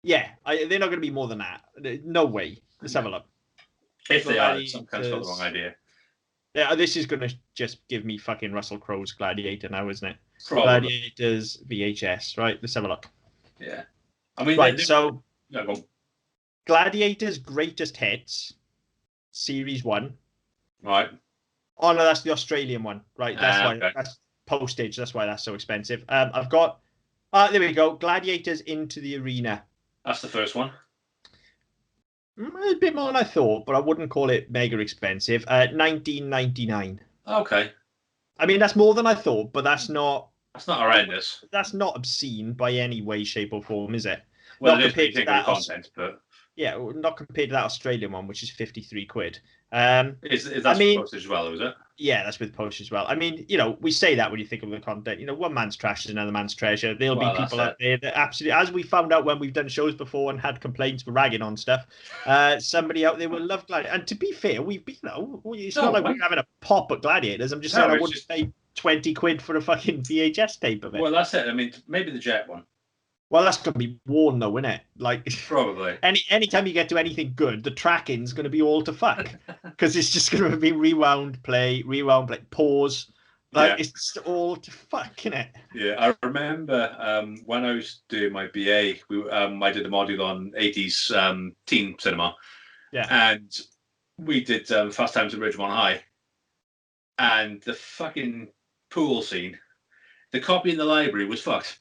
Yeah. They're not going to be more than that. No way. Let's have a look. If they are, some kind of got the wrong idea. Yeah, this is going to just give me fucking Russell Crowe's Gladiator now, isn't it? Probably. Gladiators VHS, right? Let's have a look. Yeah. I mean, right, go on. Gladiators Greatest Hits, Series 1. Right. Oh, no, that's the Australian one. Right, that's why. Okay. That's postage. That's why that's so expensive. I've got... there we go. Gladiators Into the Arena. That's the first one. A bit more than I thought, but I wouldn't call it mega expensive. $19.99. Okay. I mean, that's more than I thought, but that's not horrendous. That's not obscene by any way, shape, or form, is it? Well, not it is compared to that content, but yeah, not compared to that Australian one, which is 53 quid. Is that postage as well, is it? Yeah, that's with postage as well. I mean, we say that when you think of the content. One man's trash is another man's treasure. There'll be people out there that absolutely, as we found out when we've done shows before and had complaints for ragging on stuff, somebody out there will love Gladiators. And to be fair, it's not like we're having a pop at Gladiators. I'm just saying I wouldn't pay 20 quid for a fucking VHS tape of it. Well, that's it. I mean, maybe the Jet one. Well, that's going to be worn though, isn't it? Like Probably. Anytime you get to anything good, the tracking's going to be all to fuck because it's just going to be rewound, play, pause. Like it's just all to fuck, isn't it? Yeah, I remember when I was doing my BA, I did a module on 80s teen cinema. Yeah. And we did Fast Times at Ridgemont High. And the fucking pool scene, the copy in the library was fucked.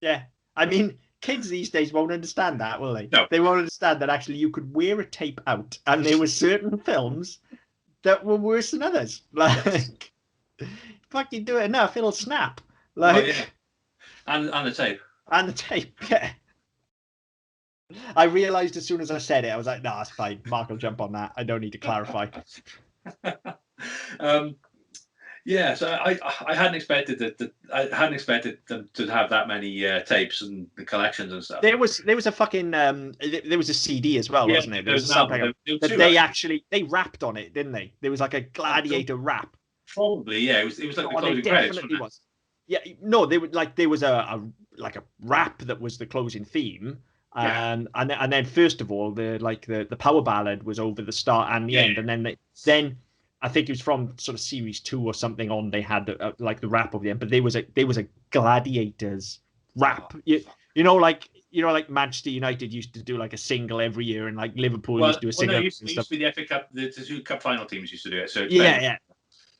Yeah. I mean, kids these days won't understand that, will they? No. They won't understand that actually you could wear a tape out and there were certain films that were worse than others. Like, fucking do it enough, it'll snap. Like, yeah. And the tape. And the tape, yeah. I realised as soon as I said it, I was like, nah, it's fine. Mark will jump on that. I don't need to clarify. Yeah, so I hadn't expected that. I hadn't expected them to have that many tapes and the collections and stuff. There was a fucking there was a CD as well, wasn't it? There was something that they rapped on it, didn't they? There was like a Gladiator rap. Probably, yeah. It was like the closing credits. Definitely was. Yeah, no, there was a rap that was the closing theme. And then first of all the power ballad was over the start and the end, and then I think it was from sort of series 2 or something on. They had like the rap of the end, but there was a Gladiators rap. You know, like Manchester United used to do like a single every year, and like Liverpool used to do a single. No, it used to be the FA Cup. The 2 cup final teams used to do it. So yeah.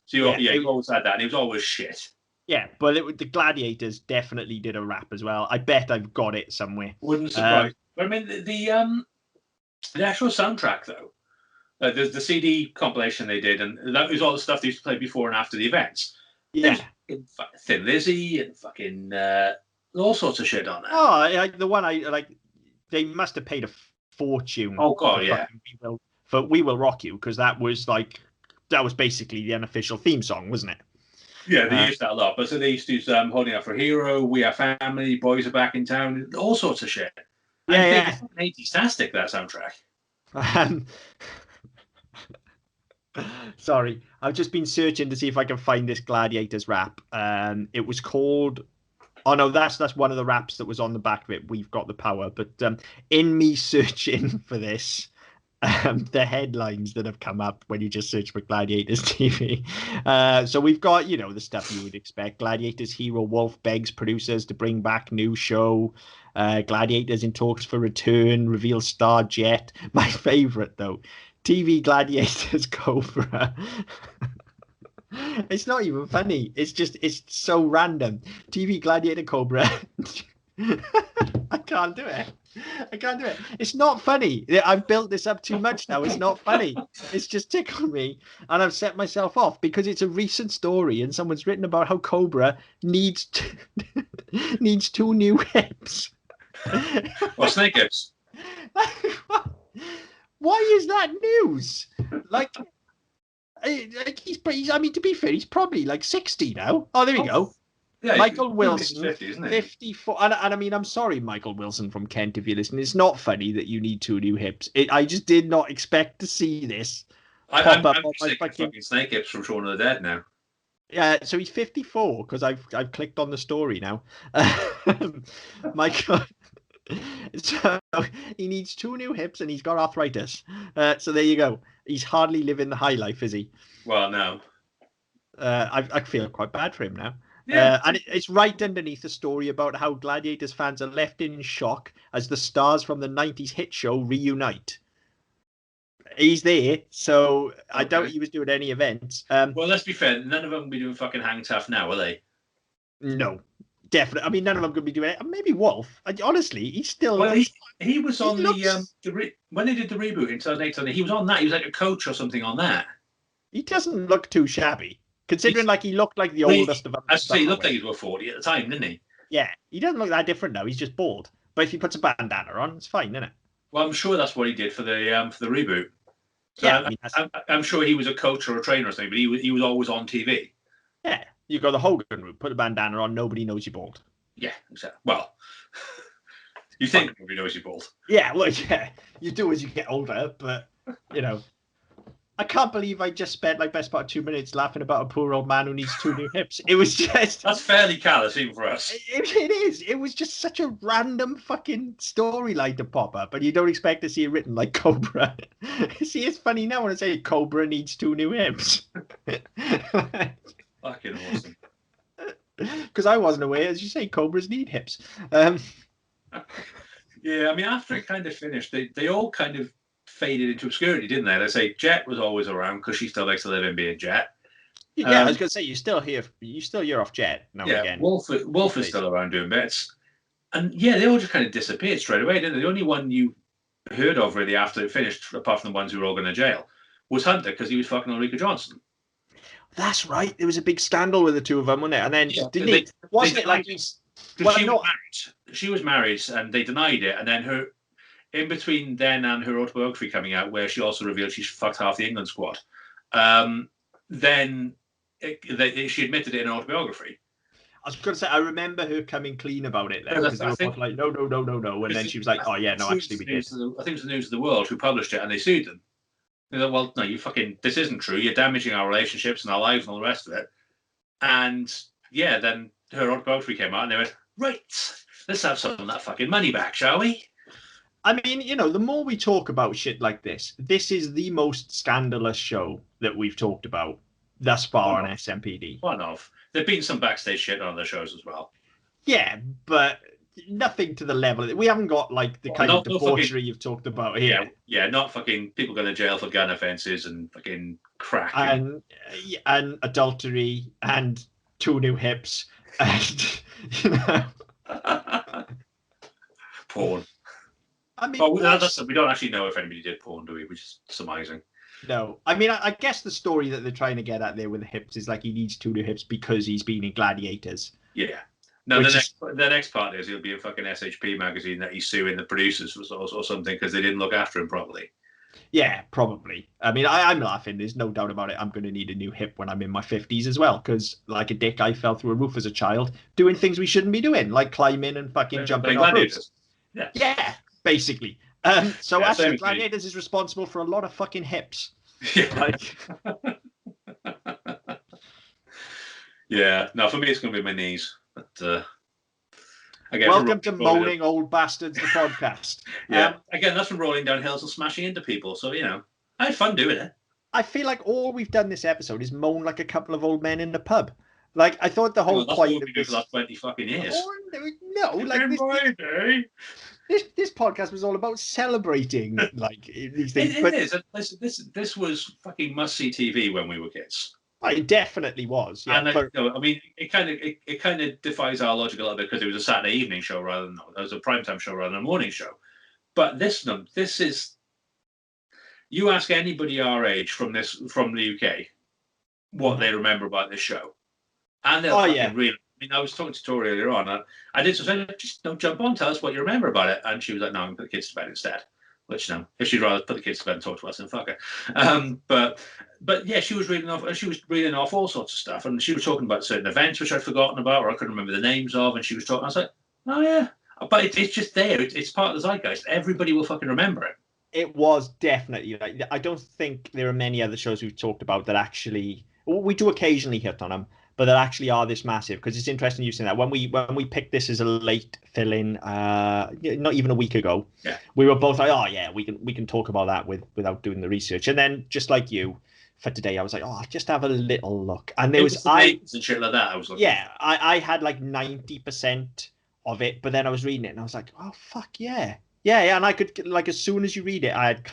So you always had that, and it was always shit. Yeah, but the Gladiators definitely did a rap as well. I bet I've got it somewhere. Wouldn't surprise. But I mean, the actual soundtrack though. The CD compilation they did, and that was all the stuff they used to play before and after the events. Yeah, Thin Lizzy and fucking all sorts of shit on there. Oh, the one I like. They must have paid a fortune. Oh god, yeah. For We Will Rock You, because that was basically the unofficial theme song, wasn't it? Yeah, they used that a lot. But so they used to use Holding Out for a Hero, We Are Family, Boys Are Back in Town, all sorts of shit. Yeah, it's 80s-tastic, that soundtrack. Sorry, I've just been searching to see if I can find this Gladiators rap. It was called. Oh no, that's one of the raps that was on the back of it. We've Got the Power. But in me searching for this, the headlines that have come up when you just search for Gladiators TV. So we've got the stuff you would expect. Gladiators hero Wolf begs producers to bring back new show. Gladiators in talks for return. Reveal star Jet. My favourite though. TV Gladiators Cobra. It's not even funny. It's so random. TV Gladiator Cobra. I can't do it. It's not funny. I've built this up too much now. It's not funny. It's just tickled me, and I've set myself off because it's a recent story, and someone's written about how Cobra needs 2 new hips. Well, snake hips. Why is that news? Like he's. I mean, to be fair, he's probably like 60 now. Oh, there we go. Yeah, Michael Wilson, 50, isn't he? 54. And I mean, I'm sorry, Michael Wilson from Kent, if you're listening. It's not funny that you need 2 new hips. I just did not expect to see this. I'm sick of fucking snake hips from Shaun of the Dead now. Yeah, so he's 54 because I've clicked on the story now. Michael. So he needs 2 new hips and he's got arthritis. So there you go. He's hardly living the high life, is he? Well, no. I feel quite bad for him now. Yeah. And it's right underneath a story about how Gladiators fans are left in shock as the stars from the 90s hit show reunite. He's there, so I doubt he was doing any events. Well, let's be fair. None of them will be doing fucking hang tough now, are they? No, definitely. I mean, none of them could be doing it. Maybe Wolf. Honestly, he's still. Well, he was on when they did the reboot in 2008. He was on that. He was like a coach or something on that. He doesn't look too shabby. Considering like he looked like the oldest of them. I say he looked like he was 40 at the time, didn't he? Yeah, he doesn't look that different now. He's just bald. But if he puts a bandana on, it's fine, isn't it? Well, I'm sure that's what he did for the reboot. So yeah, I'm sure he was a coach or a trainer or something, but he was always on TV. Yeah, you go the Hogan route, put a bandana on, nobody knows you're bald. Yeah, exactly. Well, you think nobody knows you're bald. Yeah, well, yeah, you do as you get older, but I can't believe I just spent like best part of 2 minutes laughing about a poor old man who needs 2 new hips. It was just... That's fairly callous even for us. It is. It was just such a random fucking storyline to pop up, and you don't expect to see it written like Cobra. See, it's funny now when I say Cobra needs 2 new hips. Fucking awesome. Because I wasn't aware, as you say, Cobras need hips. Yeah, I mean, after it kind of finished, they all kind of faded into obscurity, didn't they? They say Jet was always around because she still makes a living being Jet. Yeah, I was going to say, you still hear off Jet now and again. Wolf is still around doing bits. And yeah, they all just kind of disappeared straight away, didn't they? The only one you heard of really after it finished, apart from the ones who were all going to jail, was Hunter because he was fucking Ulrika Johnson. That's right. There was a big scandal with the two of them, wasn't it? And then wasn't it like he's... Well, she was married and they denied it. And then in between then and her autobiography coming out, where she also revealed she fucked half the England squad, then she admitted it in her autobiography. I was going to say, I remember her coming clean about it. Because they were both like, no. And then she was like, oh, yeah, no, actually we did. I think it was the News of the World who published it and they sued them. They're like, well, no, this isn't true. You're damaging our relationships and our lives and all the rest of it. And yeah, then her autobiography came out and they went, right, let's have some of that fucking money back, shall we? I mean, the more we talk about shit like this is the most scandalous show that we've talked about thus far on SMPD. One of. There've been some backstage shit on other shows as well. Yeah, but nothing to the level. We haven't got like the kind of debauchery you've talked about here. Yeah, not fucking people going to jail for gun offences and fucking crack. And adultery and 2 new hips and, porn. I mean, we don't actually know if anybody did porn, do we? We're just surmising. No, I mean, I guess the story that they're trying to get at there with the hips is like he needs 2 new hips because he's been in Gladiators. Yeah. No, the next part is he'll be in fucking SHP magazine that he's suing the producers or something because they didn't look after him properly. Yeah, probably. I mean, I'm laughing. There's no doubt about it. I'm going to need a new hip when I'm in my 50s as well because, like a dick, I fell through a roof as a child doing things we shouldn't be doing, like climbing and fucking jumping off roofs. Yeah, basically. So actually, Gladiators is responsible for a lot of fucking hips. Yeah. Yeah. No, for me, it's going to be my knees. But again, welcome to Moaning Old Bastards, the podcast. Yeah. Again, that's from rolling down hills and smashing into people. So, I had fun doing it. I feel like all we've done this episode is moan like a couple of old men in the pub. Like, I thought the whole point of this... for the last 20 fucking years. No, like this podcast was all about celebrating like these things. It is. This was fucking must-see TV when we were kids. It definitely was. Yeah, and I mean, it kind of defies our logic a little bit because it was a Saturday evening show it was a primetime show rather than a morning show. But this is. You ask anybody our age from the UK what they remember about this show, and they'll really. I mean, I was talking to Tori earlier on. I did say, just don't jump on, tell us what you remember about it. And she was like, no, I'm going to put the kids to bed instead. Which, if she'd rather put the kids to bed and talk to us, then fuck her. But yeah, she was reading off all sorts of stuff. And she was talking about certain events which I'd forgotten about or I couldn't remember the names of. And she was talking, I was like, oh yeah. But it's just there. It's part of the zeitgeist. Everybody will fucking remember it. It was definitely like, I don't think there are many other shows we've talked about that actually, we do occasionally hit on them, but that actually are this massive. Because it's interesting you saying that. When we picked this as a late fill-in, not even a week ago, we were both like, oh yeah, we can talk about that without doing the research. And then just like you, for today, I was like, oh, just have a little look. And there was and shit like that. I was looking. Yeah, I had like 90% of it, but then I was reading it and I was like, oh fuck yeah. Yeah, and I could, like, as soon as you read it, I had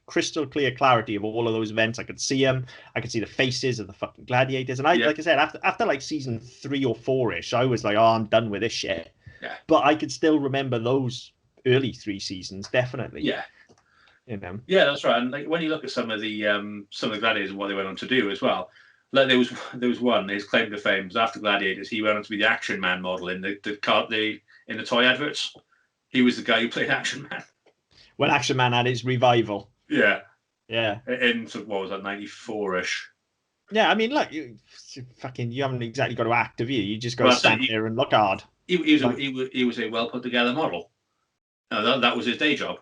crystal clear clarity of all of those events. I could see them. I could see the faces of the fucking gladiators. And like I said, after like season 3 or 4-ish, I was like, oh, I'm done with this shit. Yeah. But I could still remember those early 3 seasons, definitely. Yeah. Yeah, that's right. And like when you look at some of the gladiators and what they went on to do as well, like there was one, his claim to fame was after Gladiators, he went on to be the Action Man model in the toy adverts. He was the guy who played Action Man. When Action Man had his revival. Yeah. Yeah. In what was that, 94-ish? Yeah, I mean, look, you haven't exactly got to act, have you? You just got to stand there and look hard. He was a well put together model. No, that was his day job.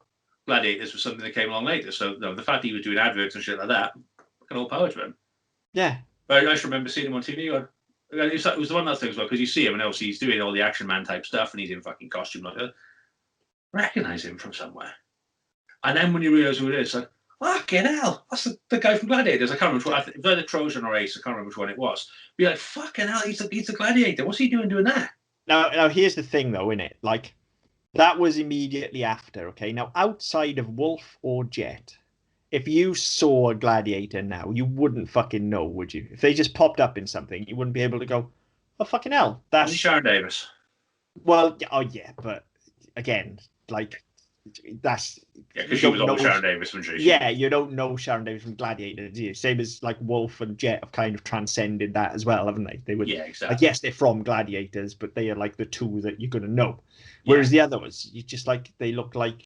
Gladiators was something that came along later. So the fact he was doing adverts and shit like that, fucking all power to him. Yeah. But I just remember seeing him on TV. It was one of those things, because you see him and obviously he's doing all the action man type stuff and he's in fucking costume like that. Recognize him from somewhere. And then when you realise who it is, like, fucking hell, that's the guy from Gladiators. I can't remember which one. It was either Trojan or Ace. I can't remember which one it was. Be like, fucking hell, he's the Gladiator. What's he doing that? Now here's the thing, though, innit? Like, that was immediately after, okay? Now, outside of Wolf or Jet, if you saw a Gladiator now, you wouldn't fucking know, would you? If they just popped up in something, you wouldn't be able to go, oh, fucking hell. That's Sharon Davis. Well, oh, yeah, but again, like, that's... Yeah, because she was always Sharon Davis, wasn't she? Yeah, you don't know Sharon Davis from Gladiator, do you? Same as, like, Wolf and Jet have kind of transcended that as well, haven't they? They would, yeah, exactly. Like, yes, they're from Gladiators, but they are, like, the two that you're going to know. Whereas the other ones, you just, like, they look like...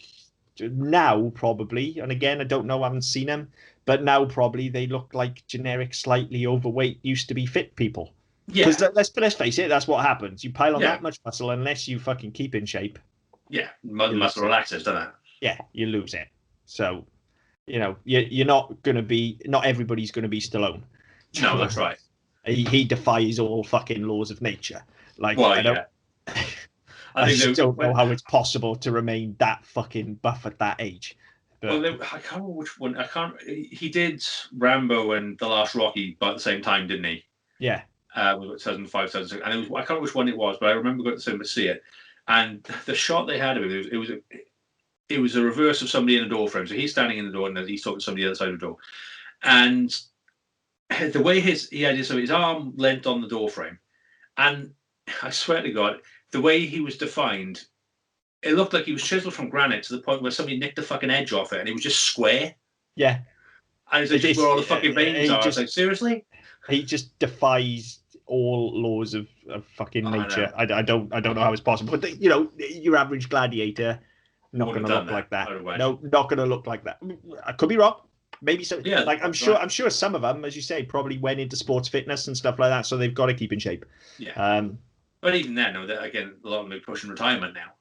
Now, probably, and again, I don't know, I haven't seen them, but now probably they look like generic, slightly overweight, used to be fit people. Yeah. Because let's face it, that's what happens. You pile on that much muscle, unless you fucking keep in shape. Yeah, muscle relaxes, doesn't it? Yeah, you lose it. So, you know, you're not going to be, not everybody's going to be Stallone. No, that's right. He defies all fucking laws of nature. Like, well, I don't, I just don't know how it's possible to remain that fucking buff at that age. But, well, I can't remember which one. He did Rambo and The Last Rocky about the same time, didn't he? Yeah. 2005, 2006. And I can't remember which one it was, but I remember going to the cinema to see it. And the shot they had of him, it was a reverse of somebody in a door frame. So he's standing in the door and he's talking to somebody on the other side of the door. And the way he had his arm leant on the door frame, and I swear to God, the way he was defined, it looked like he was chiseled from granite to the point where somebody nicked the fucking edge off it and it was just square. Yeah. And it's just where all the fucking veins are. I was like, seriously? He just defies all laws of fucking nature. I don't know how it's possible. But, you know, your average Gladiator, not going to look like that. No, not going to look like that. I could be wrong. Maybe so. Yeah, like I'm sure some of them, as you say, probably went into sports fitness and stuff like that, so they've got to keep in shape. Yeah. But even then, again, a lot of them are pushing retirement now.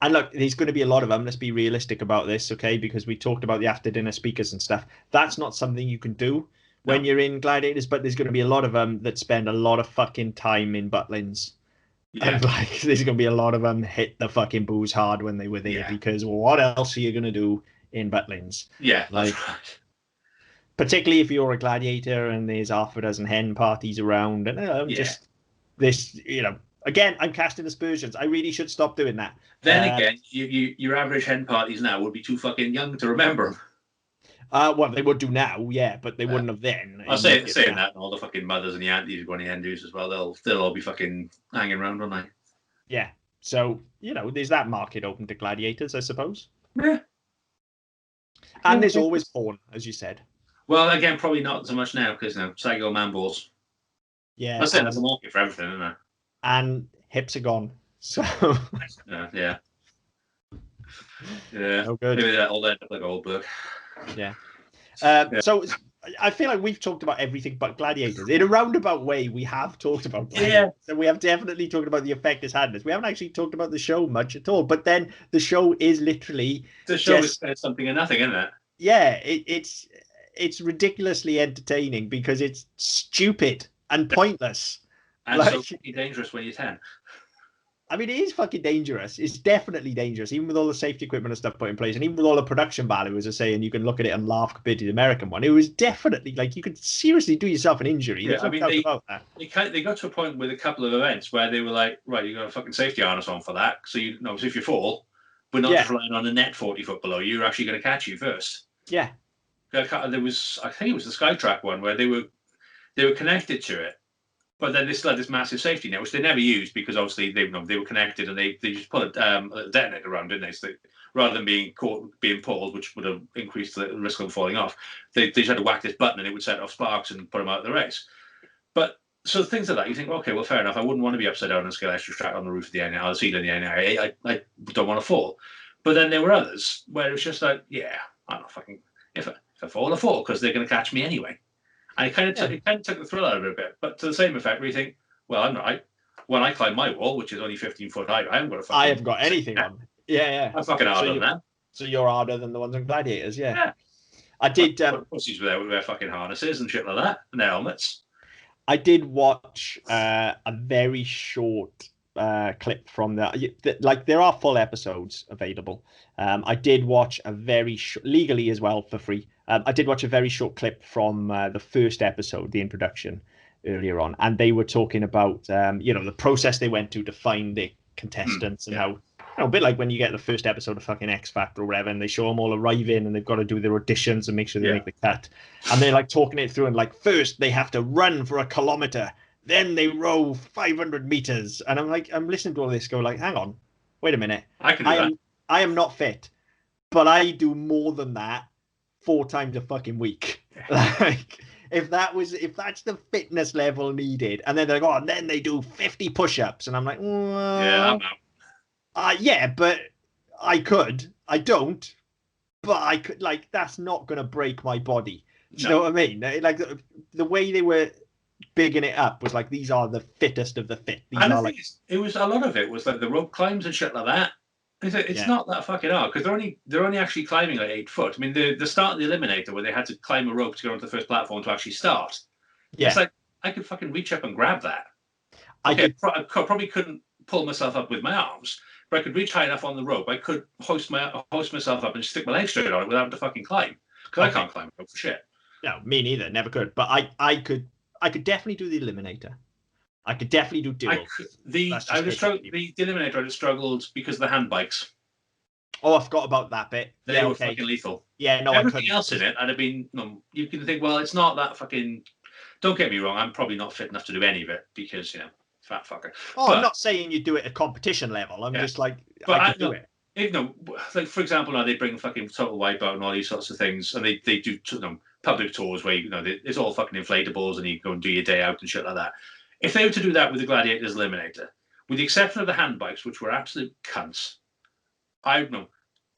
And look, there's going to be a lot of them. Let's be realistic about this, okay? Because we talked about the after dinner speakers and stuff. That's not something you can do when you're in Gladiators, but there's going to be a lot of them that spend a lot of fucking time in Butlins. Yeah. And like, there's going to be a lot of them hit the fucking booze hard when they were there because what else are you going to do in Butlins? Yeah, like, that's right. Particularly if you're a Gladiator and there's half a dozen hen parties around and just this, you know, again, I'm casting aspersions. I really should stop doing that. Then again, your average hen parties now would be too fucking young to remember them. Well, they would do now, yeah, but they wouldn't have then. I'll say that, and all the fucking mothers and the aunties going to hen do's as well. They'll all be fucking hanging around, won't they? Yeah. So, you know, there's that market open to Gladiators, I suppose. Yeah. And there's always porn, as you said. Well, again, probably not so much now because saggy old man balls. Yeah. That's it. There's a market for everything, isn't there? And hips are gone. So. Yeah. Oh, good. Maybe that'll end up like old book. Yeah. So I feel like we've talked about everything but Gladiators. In a roundabout way, we have talked about Gladiators. Yeah. So we have definitely talked about the effect it's had on us. We haven't actually talked about the show much at all. But then the show is literally is something and nothing, isn't it? Yeah, it's ridiculously entertaining because it's stupid and pointless. And so fucking dangerous when you're 10. I mean, it is fucking dangerous. It's definitely dangerous, even with all the safety equipment and stuff put in place, and even with all the production value, as I say, and you can look at it and laugh compared to the American one. It was definitely, like, you could seriously do yourself an injury. Yeah, I mean, they got to a point with a couple of events where they were like, right, you got a fucking safety harness on for that, so you know, if you fall, we're not just relying on a net 40 foot below you, you're actually going to catch you first. Yeah. There was, I think it was the Skytrack one where they were connected to it, but then they still had this massive safety net, which they never used because obviously they were connected and they just put a detonator around, didn't they? So rather than being pulled, which would have increased the risk of falling off, they just had to whack this button and it would set off sparks and put them out of the race. But so things like that, you think, okay, well, fair enough. I wouldn't want to be upside down on a scale extra track on the roof of the NIA, or the ceiling of the NIA. I don't want to fall. But then there were others where it was just like, yeah, I'm not fucking. If I fall, I fall because they're going to catch me anyway. And it kind of took the thrill out of it a bit, but to the same effect, where you think, well, I'm not. When I climb my wall, which is only 15 foot high, I haven't got a fucking. I haven't got anything on. Yeah. I'm fucking harder than that. So you're harder than the ones on Gladiators, yeah. I did. Pussies with their fucking harnesses and shit like that, and their helmets. I did watch a very short clip from like there are full episodes available. I did watch a very legally as well for free. I did watch a very short clip from the first episode, the introduction earlier on, and they were talking about the process they went to find the contestants and how a bit like when you get the first episode of fucking X Factor or whatever, and they show them all arriving and they've got to do their auditions and make sure they make the cut, and they're like talking it through, and like first they have to run for 1 kilometer, then they row 500 meters, and I'm listening to all this, go like, hang on, wait a minute, I can do that. I am not fit, but I do more than that 4 times a fucking week. Like if that's the fitness level needed, and then they're like, and then they do 50 push-ups, and I'm like, yeah, I'm out. Yeah, but I could. I don't, but I could. Like that's not gonna break my body. Do you know what I mean? Like the way they were bigging it up was like these are the fittest of the fit. These and are the thing is, it was a lot of it was like the rope climbs and shit like that. It's not that fucking hard because they're only actually climbing like 8 foot. I mean, the start of the Eliminator where they had to climb a rope to get onto the first platform to actually start. Yeah, it's like I could fucking reach up and grab that. Okay, I probably couldn't pull myself up with my arms, but I could reach high enough on the rope. I could hoist myself up and stick my legs straight on it without having to fucking climb because I can't climb a rope for shit. No, me neither. Never could. But I could definitely do the Eliminator. I could definitely do dual. The Eliminator I just struggled because of the hand bikes. Oh, I forgot about that bit. They were fucking lethal. Yeah, no, everything else in it, I'd have been. You can think, well, it's not that fucking. Don't get me wrong. I'm probably not fit enough to do any of it because fat fucker. Oh, I'm not saying you do it at competition level. I'm just like, I could do it. Like for example, now they bring fucking Total Wipeout and all these sorts of things, and they do public tours where it's all fucking inflatables, and you go and do your day out and shit like that. If they were to do that with the Gladiators Eliminator, with the exception of the hand bikes, which were absolute cunts, I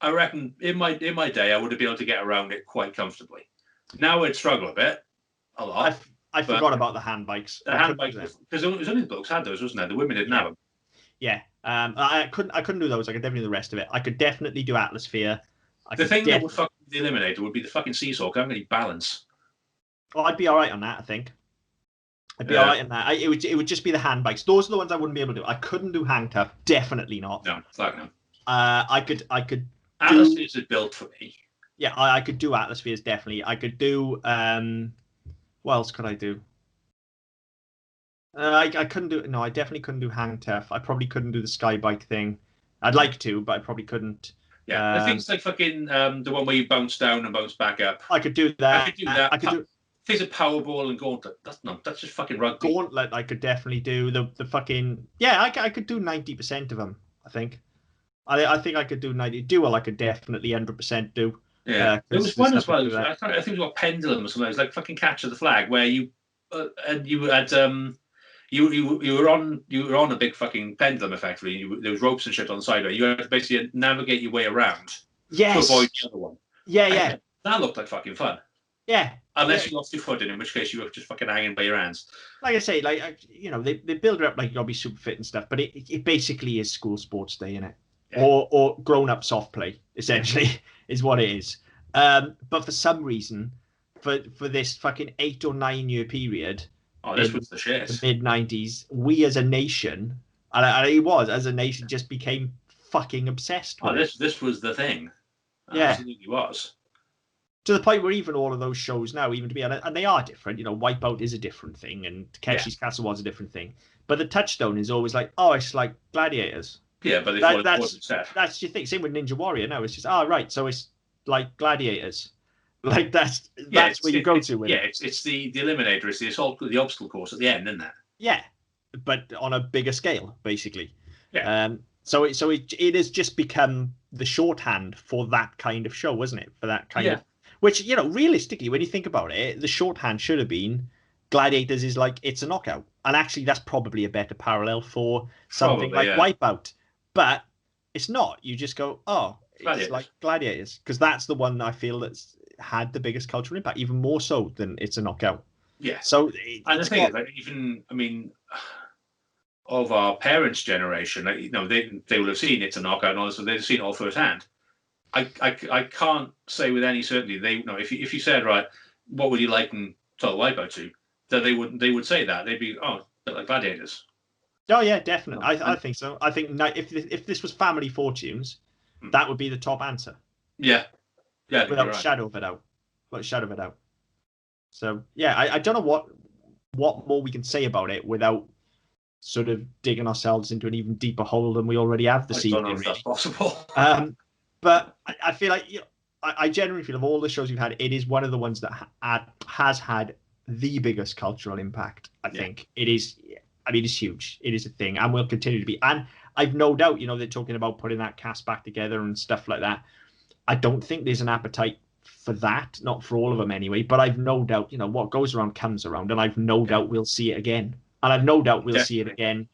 reckon in my day I would have been able to get around it quite comfortably. Now I'd struggle a lot. I forgot about the hand bikes. The hand bikes, because it was only the blokes had those, wasn't there? The women didn't have them. Yeah, I couldn't do those. I could definitely do the rest of it. I could definitely do Atmosphere. The thing that would fuck the Eliminator would be the fucking seesaw. Because I haven't got any balance. Oh, I'd be all right on that. I think. I'd be all right on that. It would just be the hand bikes. Those are the ones I wouldn't be able to do. I couldn't do hang tough. Definitely not. No, fuck no. I could. Atmospheres are built for me. Yeah, I could do Atmospheres definitely. I could do. What else could I do? I couldn't do. No, I definitely couldn't do hang tough. I probably couldn't do the sky bike thing. I'd like to, but I probably couldn't. Yeah, the things like fucking the one where you bounce down and bounce back up. I could do that. I could do that. I could do. Things like Powerball and Gauntlet. That's just fucking rugby. Gauntlet, I could definitely do the fucking. Yeah, I could do 90% of them. I think. I think I could do 90. Duel, I could definitely 100% do. Yeah, there was one as well. I think it was a pendulum or something. It was like fucking Capture the Flag, where you and you had you were on a big fucking pendulum effectively. There was ropes and shit on the side of it. You had to basically navigate your way around to avoid the other one. Yeah. That looked like fucking fun. Yeah. Unless you lost your foot in which case you were just fucking hanging by your hands. Like I say, they build it up like you'll be super fit and stuff, but it basically is school sports day, innit? Yeah. Or grown up soft play, essentially, is what it is. But for some reason, for this fucking 8 or 9 year period, this was the shit. The mid-90s, we as a nation, and it was as a nation, just became fucking obsessed with it. This was the thing. Yeah, absolutely was. To the point where even all of those shows now, even to be and they are different. Wipeout is a different thing, and Takeshi's Castle was a different thing. But the touchstone is always like, it's like Gladiators. Yeah, but that's your thing. Same with Ninja Warrior now. It's just right, so it's like Gladiators. Like that's where you go to with it. It's the Eliminator. It's the obstacle course at the end, isn't it? Yeah, but on a bigger scale, basically. Yeah. So it has just become the shorthand for that kind of show, wasn't it? For that kind of, which realistically, when you think about it, the shorthand should have been Gladiators is like it's a knockout, and actually that's probably a better parallel for something like Wipeout, but it's not. You just go, it's like Gladiators, because that's the one I feel that's had the biggest cultural impact, even more so than it's a knockout. Yeah. So and the thing is, like, even of our parents' generation, they will have seen it's a knockout, and also they've seen it all firsthand. I can't say with any certainty. If you said, right, what would you like Total Wipeout to, that they would say that. They'd be, oh, a bit like Gladiators. Oh yeah, definitely. I think so. I think if this was Family Fortunes, that would be the top answer. Yeah, without right. shadow of a doubt. Without shadow of a doubt. So yeah, I don't know what more we can say about it without sort of digging ourselves into an even deeper hole than we already have this evening. I don't know if that's possible. But I feel like I genuinely feel of all the shows we've had, it is one of the ones that has had the biggest cultural impact. I think it is. I mean, it's huge. It is a thing, and will continue to be. And I've no doubt, they're talking about putting that cast back together and stuff like that. I don't think there's an appetite for that, not for all of them anyway. But I've no doubt, what goes around comes around, and I've no doubt we'll see it again. And I've no doubt we'll see it again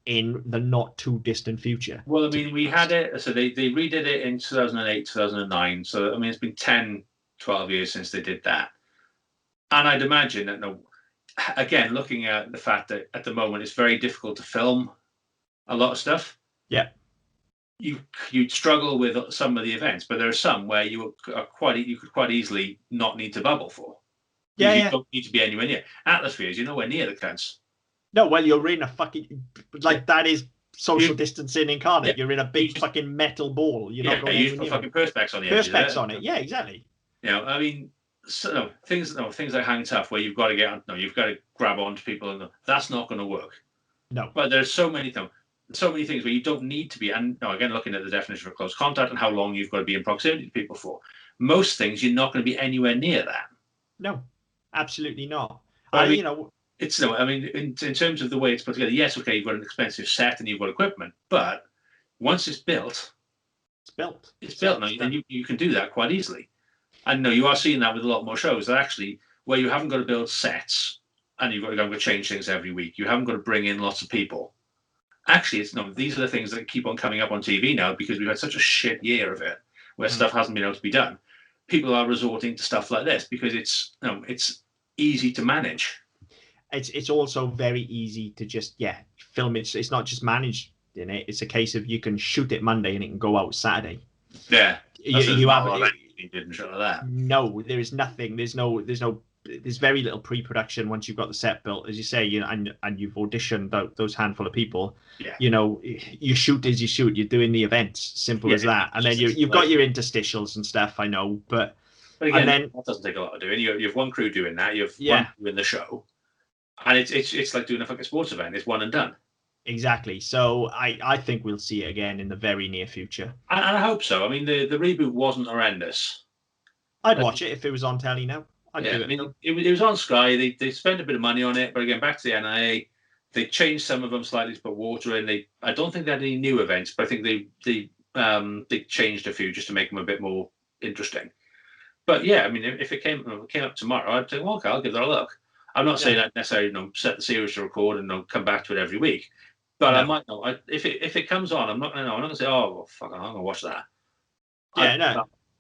in the not too distant future. Well, I mean, we had it, so they redid it in 2008, 2009. So, I mean, it's been 10, 12 years since they did that. And I'd imagine that, again, looking at the fact that at the moment it's very difficult to film a lot of stuff. Yeah. You'd struggle with some of the events, but there are some where you could quite easily not need to bubble for. Yeah, you don't need to be anywhere near. Atmospheres, you're nowhere near the cunts. No, well, you're in a fucking that is social distancing incarnate. You're in a big fucking metal ball. You're not going you put fucking perspex on the edge. Perspex on it. Yeah, exactly. I mean, things like Hang Tough where you've got to get on. No, you've got to grab onto people, and that's not going to work. No. But there's so many things where you don't need to be. And again, looking at the definition of close contact and how long you've got to be in proximity to people for, most things you're not going to be anywhere near that. No, absolutely not. It's in terms of the way it's put together. Yes, okay, you've got an expensive set and you've got equipment, but once it's built, it's built. It's built now, and you can do that quite easily. And you are seeing that with a lot more shows that actually where you haven't got to build sets and you've got to go and change things every week. You haven't got to bring in lots of people. Actually, these are the things that keep on coming up on TV now because we've had such a shit year of it where stuff hasn't been able to be done. People are resorting to stuff like this because it's easy to manage. It's also very easy to just film it. It's not just managed in it. It's a case of you can shoot it Monday and it can go out Saturday. Yeah, you have didn't show that. No, there is nothing. There's very little pre-production once you've got the set built, as you say. And you've auditioned those handful of people. Yeah. You shoot as you shoot. You're doing the events, simple as that. And then you've got your interstitials and stuff. I know, but again, that doesn't take a lot of doing. You have one crew doing that. You have one crew in the show. And it's like doing a fucking sports event. It's one and done. Exactly. So I think we'll see it again in the very near future. And I hope so. I mean, the reboot wasn't horrendous. I'd watch it if it was on telly now. I'd do it. I mean, it was on Sky. They spent a bit of money on it, but again, back to the NIA, they changed some of them slightly to put water in. I don't think they had any new events, but I think they changed a few just to make them a bit more interesting. But yeah, I mean, if it came up tomorrow, I'd say, well, okay, I'll give that a look. I'm not saying that necessarily, set the series to record and come back to it every week. But I might know if it comes on. I'm not going to say, oh, well, fuck, I'm going to watch that.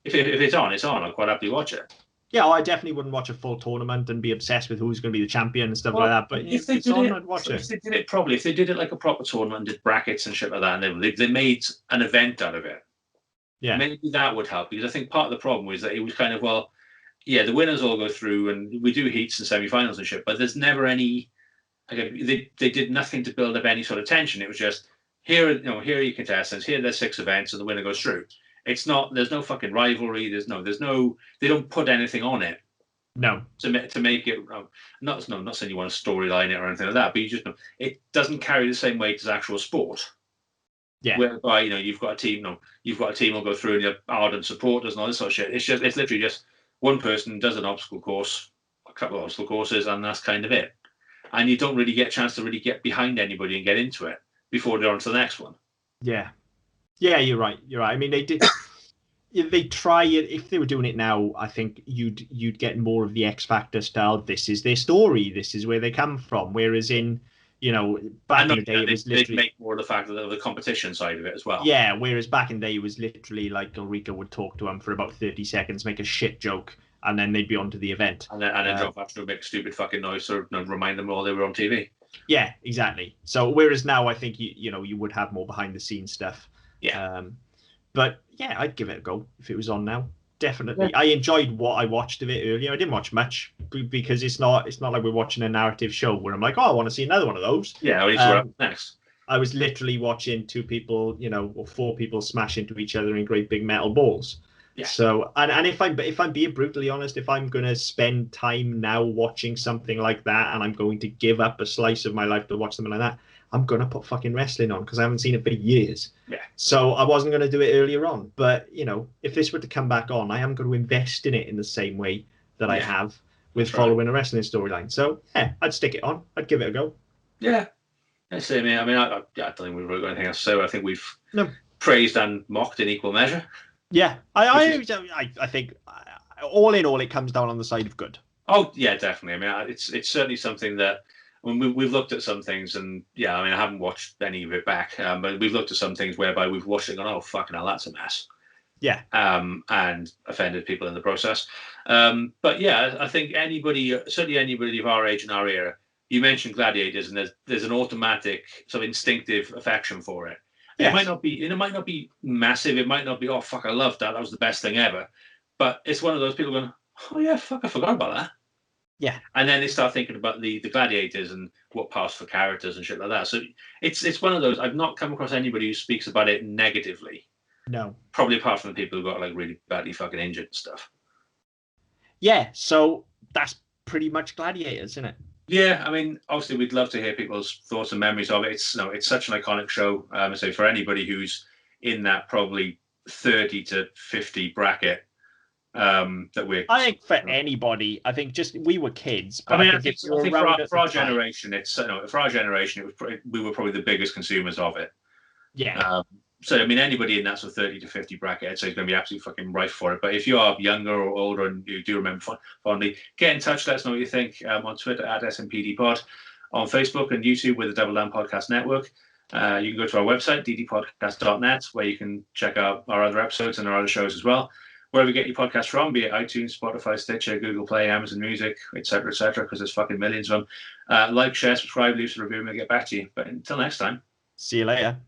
If it's on, it's on. I'll quite happily watch it. Yeah, I definitely wouldn't watch a full tournament and be obsessed with who's going to be the champion and stuff like that. But if they did if they did it like a proper tournament, did brackets and shit like that, and they made an event out of it. Yeah, maybe that would help because I think part of the problem was that it was kind of the winners all go through and we do heats and semi-finals and shit, but there's never any. They did nothing to build up any sort of tension. It was just here are your contestants. Here there's 6 events and the winner goes through. It's not. There's no fucking rivalry. There's no. They don't put anything on it. No. To make it. Not saying you want to storyline it or anything like that, but you just it doesn't carry the same weight as actual sport. Yeah. Whereby you've got a team. You've got a team will go through and you have ardent supporters and all this sort of shit. It's literally just one person does an obstacle course, a couple of obstacle courses, and that's kind of it. And you don't really get a chance to really get behind anybody and get into it before they're on to the next one. Yeah. Yeah, you're right. I mean, they did. They try it. If they were doing it now, I think you'd get more of the X Factor style. This is their story. This is where they come from. Whereas in, back in the day, it was literally... They'd make more of the fact of the competition side of it as well. Yeah, whereas back in the day, it was literally like Ulrika would talk to them for about 30 seconds, make a shit joke, and then they'd be on to the event. And then drop after make a stupid fucking noise to remind them all they were on TV. Yeah, exactly. So whereas now, I think you would have more behind the scenes stuff. Yeah. But yeah, I'd give it a go if it was on now. Definitely. I enjoyed what I watched of it earlier. I didn't watch much because it's not like we're watching a narrative show where I'm like, oh, I want to see another one of those. Yeah, I need to what happens next. I was literally watching two people, or four people smash into each other in great big metal balls. Yeah. So, and if I'm being brutally honest, if I'm going to spend time now watching something like that, and I'm going to give up a slice of my life to watch something like that, I'm going to put fucking wrestling on because I haven't seen it for years. Yeah. So I wasn't going to do it earlier on. But, if this were to come back on, I am going to invest in it in the same way that I have with following a wrestling storyline. So, yeah, I'd stick it on. I'd give it a go. Yeah. Same here. I mean, I don't think we've really got anything else to say. I think we've praised and mocked in equal measure. Yeah. I think all in all, it comes down on the side of good. Oh, yeah, definitely. I mean, it's certainly something that we've looked at some things, and I haven't watched any of it back, but we've looked at some things whereby we've watched it and gone, oh, fucking hell, that's a mess. Yeah. And offended people in the process. But yeah, I think certainly anybody of our age and our era, you mentioned Gladiators, and there's an automatic sort of instinctive affection for it. Yes. It might not be massive. It might not be, oh fuck, I loved that. That was the best thing ever. But it's one of those people going, oh yeah, fuck, I forgot about that. Yeah. And then they start thinking about the Gladiators and what passed for characters and shit like that. So it's one of those. I've not come across anybody who speaks about it negatively. No. Probably apart from the people who got like really badly fucking injured and stuff. Yeah. So that's pretty much Gladiators, isn't it? Yeah, I mean, obviously, we'd love to hear people's thoughts and memories of it. It's such an iconic show. So for anybody who's in that probably 30 to 50 bracket, I think for anybody, I think just we were kids. But I think for our generation, for our generation, we were probably the biggest consumers of it. Yeah. So I mean, anybody in that sort of 30 to 50 bracket, I'd say is going to be absolutely fucking rife for it. But if you are younger or older and you do remember fondly, get in touch. Let us know what you think on Twitter at SMPDPod, on Facebook and YouTube with the Double Down Podcast Network. You can go to our website, ddpodcast.net, where you can check out our other episodes and our other shows as well. Wherever you get your podcast from, be it iTunes, Spotify, Stitcher, Google Play, Amazon Music, etc., because there's fucking millions of them. Like, share, subscribe, leave us a review, and we'll get back to you. But until next time. See you later.